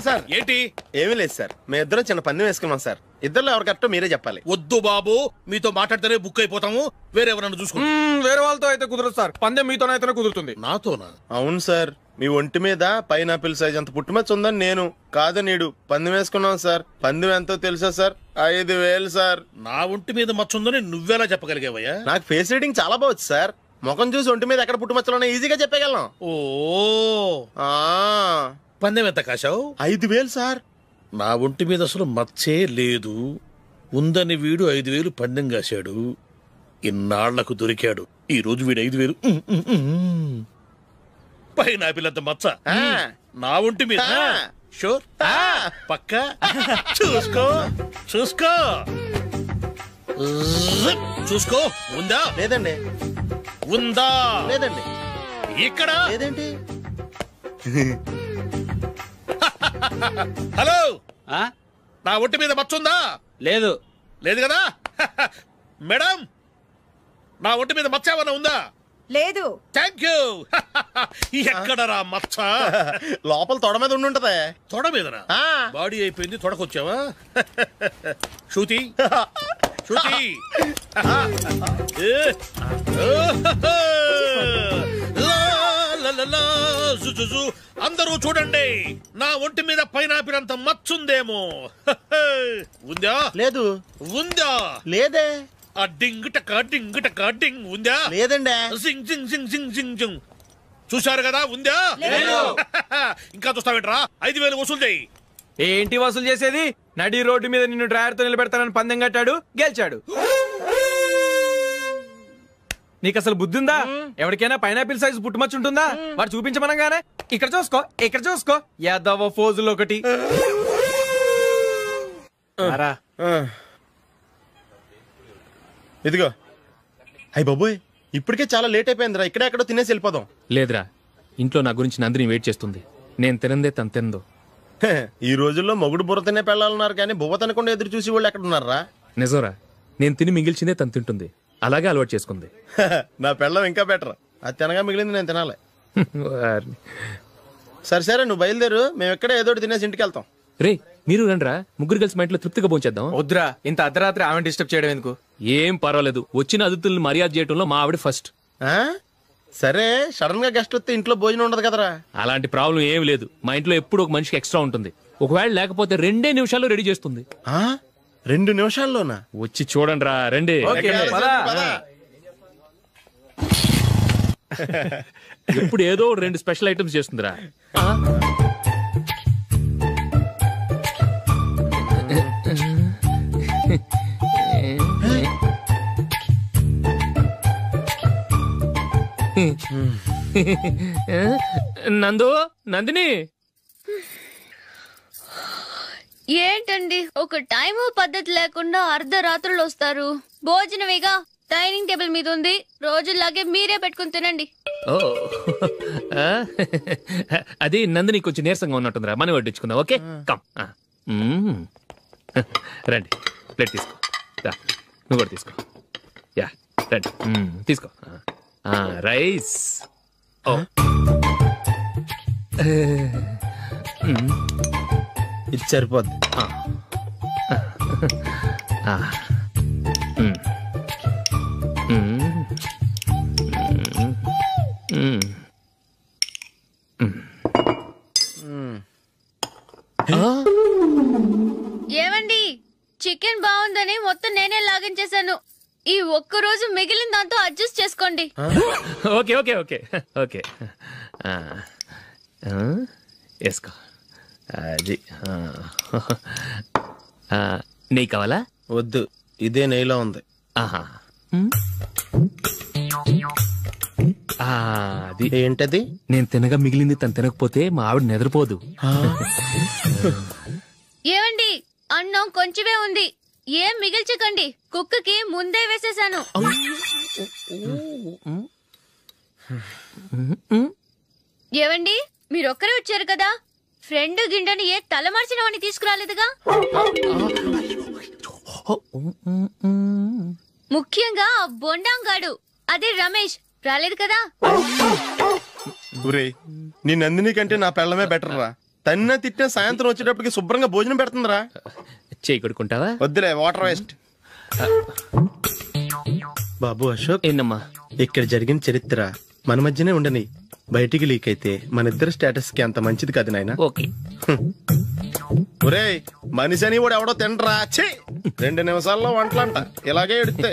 సార్ ఏంటి? ఏమీ లేదు సార్, మేము ఇద్దరం చిన్న పందెం వేసుకున్నాం సార్. ఇద్దరు ఎవరు కరెక్టో మీరే చెప్పాలి. వద్దు బాబు, మీతో మాట్లాడితేనే బుక్ అయిపోతాము. వేరెవరన్నా చూసుకుంటాం. వేరే వాళ్ళతో అయితే కుదరదు సార్, పందెం మీతోనైతేనే కుదురుతుంది. నాతోనా? అవును సార్, మీ ఒంటి మీద పైనాపిల్ సైజ్ అంత పుట్టుమచ్చ ఉందని నేను కాదు నీడు పందెం వేసుకున్నాం సార్. పందెం ఎంతో తెలుసా సార్? 5000 సార్. నా ఒంటి మీద మచ్చ ఉందని నువ్వెలా చెప్పగలిగావయ్యా? నాకు ఫేస్ రీడింగ్ చాలా బాగుంది సార్. ముఖం చూసి ఒంటి మీద ఎక్కడ పుట్టుమచ్చలో ఈజీగా చెప్పగలం. ఓ, పందెం ఎంత కాశావు? 5000 సార్. నా ఒంటి మీద అసలు మచ్చే లేదు. ఉందని వీడు 5000 పందెం కాశాడు. ఇన్నాళ్లకు దొరికాడు. ఈ రోజు వీడు 5000. పైన పిల్లంత మచ్చ నా ఒంటి మీద. షూర్? పక్క చూసుకో చూసుకో చూసుకో. ఉందా? లేదండి. ఉందా? లేదండి. ఇక్కడ లేదేంటి? హలో, నా ఒంటి మీద మచ్చ ఉందా? లేదు. లేదు కదా? మేడం, నా ఒంటి మీద మచ్చ ఏమన్నా ఉందా? లేదు. Thank you. ఎక్కడరా మచ్చ? లోపల తొడ మీద ఉండుంటదే. తొడ మీదనా? బాడీ అయిపోయింది, తొడకొచ్చావా? శృతి శృతి, అందరూ చూడండి, నా ఒంటి మీద పైనాపిల్ అంత మచ్చుందేమో. ఉందా? లేదు. ఉందా? లేదే. ఆ డింగ్ టక డింగ్ టక డింగ్ ఉందా? లేదండి. జింగ్ జింగ్ జింగ్ జింగ్ జింగ్ జింగ్. చూశారు కదా? ఉందా? ఇంకా చూస్తావేంట్రా? 5000 వసూలు చేయి. ఏంటి వసూలు చేసేది? నడి రోడ్డు మీద నిన్ను డ్రైవర్ తో నిలబెడతానని పందెం కట్టాడు, గెలిచాడు. నీకు అసలు బుద్ధి ఉందా? ఎవరికైనా పైనాపిల్ సైజ్ పుట్టుమచ్చు ఉంటుందా? వాడు చూపించమనగానే ఇక్కడ చూసుకో ఇక్కడ చూసుకో యాదవ ఫోజులు ఒకటి. ఇదిగో. అయ్య బాబోయ్, ఇప్పటికే చాలా లేట్ అయిపోయిందిరా. ఇక్కడే ఎక్కడో తినేసి వెళ్ళిపోదాం. లేదురా, ఇంట్లో నా గురించి నందిని వెయిట్ చేస్తుంది. నేను తినందే తను తిందో. ఈ రోజుల్లో మొగుడు బుర్ర తినే పెళ్ళాలన్నారు కానీ బువ్వ తినకుండా ఎదురు చూసి వాళ్ళు ఎక్కడ ఉన్నారా? నిజంరా, నేను తిని మిగిల్చిందే తను తింటుంది. అలాగే అలవాటు చేసుకుంది. నా పెళ్ళం ఇంకా బెటర్. అది తినగా మిగిలింది నేను తినాలి. సరే సరే, నువ్వు బయలుదేరు. మేము ఎక్కడ ఏదో తినేసి ఇంటికి వెళ్తాం. రే, మీరు రండిరా, ముగ్గురు కలిసి మా ఇంట్లో తృప్తిగా పోంచేద్దాం. వద్దురా, ఇంత అర్ధరాత్రి ఆమె డిస్టర్బ్ చేయడం ఎందుకు? ఏం పర్వాలేదు, వచ్చిన అతిథుల్ని మర్యాద చేయడంలో మా ఆవిడ ఫస్ట్. సరే, సడన్ గా గెస్ట్ వస్తే ఇంట్లో భోజనం ఉండదు కదరా? అలాంటి ప్రాబ్లం ఏం లేదు. మా ఇంట్లో ఎప్పుడు ఒక మనిషికి ఎక్స్ట్రా ఉంటుంది. ఒకవేళ లేకపోతే 2 నిమిషాల్లో రెడీ చేస్తుంది. 2 నిమిషాల్లోనా? వచ్చి చూడండి రా, రండి. ఇప్పుడు ఏదో 2 స్పెషల్ ఐటమ్స్ చేస్తుందిరా. నందు, నందిని, ఏంటండి ఒక టైము పద్ధతి లేకుండా అర్ధరాత్రులు వస్తారు? భోజనమేగా డైనింగ్ టేబుల్ మీద ఉంది, రోజులాగే మీరే పెట్టుకుని తినండి. ఓ అది నందిని కొంచెం నీరసంగా ఉన్నట్టుందిరా, మనం వడ్డించుకుందాం. Okay come. రండి, ప్లేట్ తీసుకో. నువ్వు కూడా తీసుకో. యా రండి, తీసుకో. రైస్. ఓ ఇది సరిపోద్ది. ఏమండి, చికెన్ బాగుందని మొత్తం నేనే లాగించేశాను. ఈ ఒక్క రోజు మిగిలిన దాంతో అడ్జస్ట్ చేసుకోండి. ఓకే ఓకే ఓకే ఓకే వేసుకో. అది నెయ్యి కావాలా? వద్దు, ఇదే నెయ్యిలో ఉంది. ఆహా, అది ఏంటది? నేను తినగా మిగిలింది తను తినకపోతే మా ఆవిడ నిద్రపోదు. ఏమండి, అన్నం కొంచెమే ఉంది, ఏం మిగిల్చకండి. కుక్కకి ముందే వేసేసాను. ఏవండి, మీరొక్కరే వచ్చారు కదా, ఫ్రెండ్ గిండెని ఏ తలమార్చిన వాడిని తీసుకురాలేదుగా? ముఖ్యంగా బొండాంగాడు, అదే రమేష్ రాలేదు కదా? నీ నందిని కంటే నా పెళ్ళమే బెటర్ రా. తన్న తిట్టిన సాయంత్రం వచ్చేటప్పటికి శుభ్రంగా భోజనం పెడుతుందిరా. చేయి కొడుకుంటావా? వద్దులే, వాటర్ వేస్ట్. బాబు అశోక్, ఏంటమ్మా ఇక్కడ జరిగిన చరిత్ర మన మధ్యనే ఉండని, బయటికి లీక్ అయితే మన ఇద్దరు స్టేటస్ కి అంత మంచిది కాదు నాయన. ఓకే. ఒరేయ్, మనిషి అని కూడా ఎవడో తినరా. 2 నిమిషాల్లో వంటలంట, ఇలాగే ఎడితే.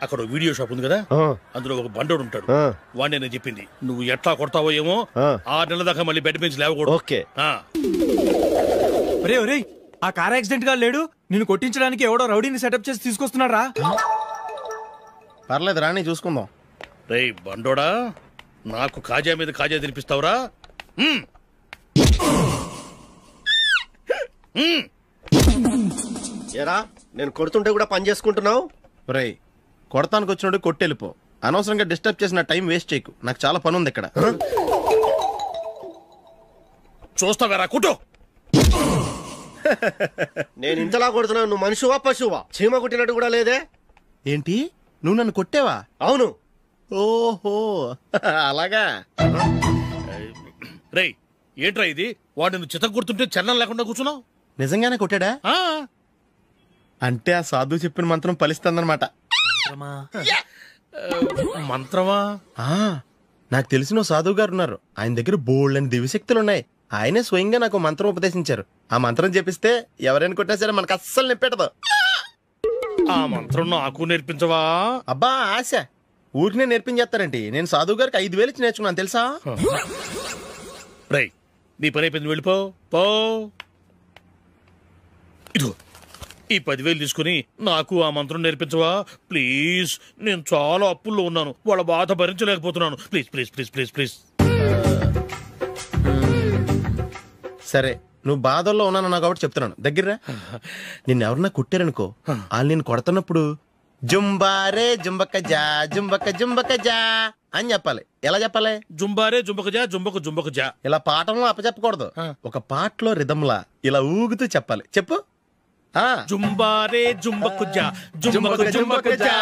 అక్కడ వీడియో షాప్ ఉంది కదా, అందులో ఒక బండోడు ఉంటాడు. వాడిని నేను చెప్పింది, నువ్వు ఎట్లా కొడతావో ఏమో, 6 నెలల దాకా మళ్ళీ బెడ్ నుంచి లేవకూడదు. ఓకే. ఒరే ఒరే, ఆ కార్ యాక్సిడెంట్ గా లేడు, నిన్ను కొట్టించడానికి ఎవడో రౌడీని సెటప్ చేసి తీసుకొస్తున్నాడు రా. పర్లేదు రాని, చూసుకుందాం. రేయ్ బండోడా, నాకు కాజా మీద కాజా తినిపిస్తావురా? ఏరా, నేను కొడుతుంటే కూడా పని చేసుకుంటున్నావు? రేయ్, కొడతానికి వచ్చినోడు కొట్టెళ్ళిపో. అనవసరంగా డిస్టర్బ్ చేసిన టైం వేస్ట్ చేయకు, నాకు చాలా పని ఉంది ఇక్కడ. చూస్తావేరా కుట్టు. నేను ఇంతలా కొడుతున్నావు, నువ్వు మనిషివా పశువా? చీమ కొట్టినట్టు కూడా లేదే. ఏంటి, నువ్వు నన్ను కొట్టావా? అవును. ఓహో అలాగా. రేయ్ ఏంట్రా ఇది, వాడు నువ్వు చిత్త కొడుతుంటే చలనం లేకుండా కూర్చున్నావు? నిజంగానే కొట్టాడా? అంటే ఆ సాధువు చెప్పిన మంత్రం ఫలిస్తుందన్నమాట. మంత్రమా? నాకు తెలిసిన సాధువు గారు ఉన్నారు, ఆయన దగ్గర బోల్డని దివ్యశక్తులు ఉన్నాయి. ఆయనే స్వయంగా నాకు మంత్రం ఉపదేశించారు. ఆ మంత్రం చెప్పిస్తే ఎవరైనా కొట్టినా సరే మనకు అస్సలు నిప్పెట్టదు. ఆ మంత్రం నాకు నేర్పించవా? అబ్బా ఆశ, ఊరినే నేర్పించేస్తారండి. నేను సాధువు గారికి 5,000 ఇచ్చి నేర్చుకున్నాను తెలుసా? రేయ్, నీ పని అయిపోయింది, వెళ్ళిపో. పో. ఇదిగో ఈ 10,000 తీసుకుని నాకు ఆ మంత్రం నేర్పించవా ప్లీజ్? నేను చాలా అప్పుల్లో ఉన్నాను, వాళ్ళ బాధ భరించలేకపోతున్నాను. Please please please please please. సరే, నువ్వు బాధల్లో ఉన్నాను నాకు కాబట్టి చెప్తున్నాను, దగ్గర నిన్నెవరన్నా కొట్టారనుకో, వాళ్ళు నేను కొడుతున్నప్పుడు జుంబారే జుంబక జా జుంబక జుంబక జా అని చెప్పాలి. ఎలా చెప్పాలి? జుంబారే జుంబక జా జుంబక జుంబక జా. ఇలా పాఠంలో అప్పచెప్పకూడదు, ఒక పాటలో రిధంలా ఇలా ఊగుతూ చెప్పాలి. చెప్పు. జుంబారే జుంబకు జా జుంబకు జుంబకు జా.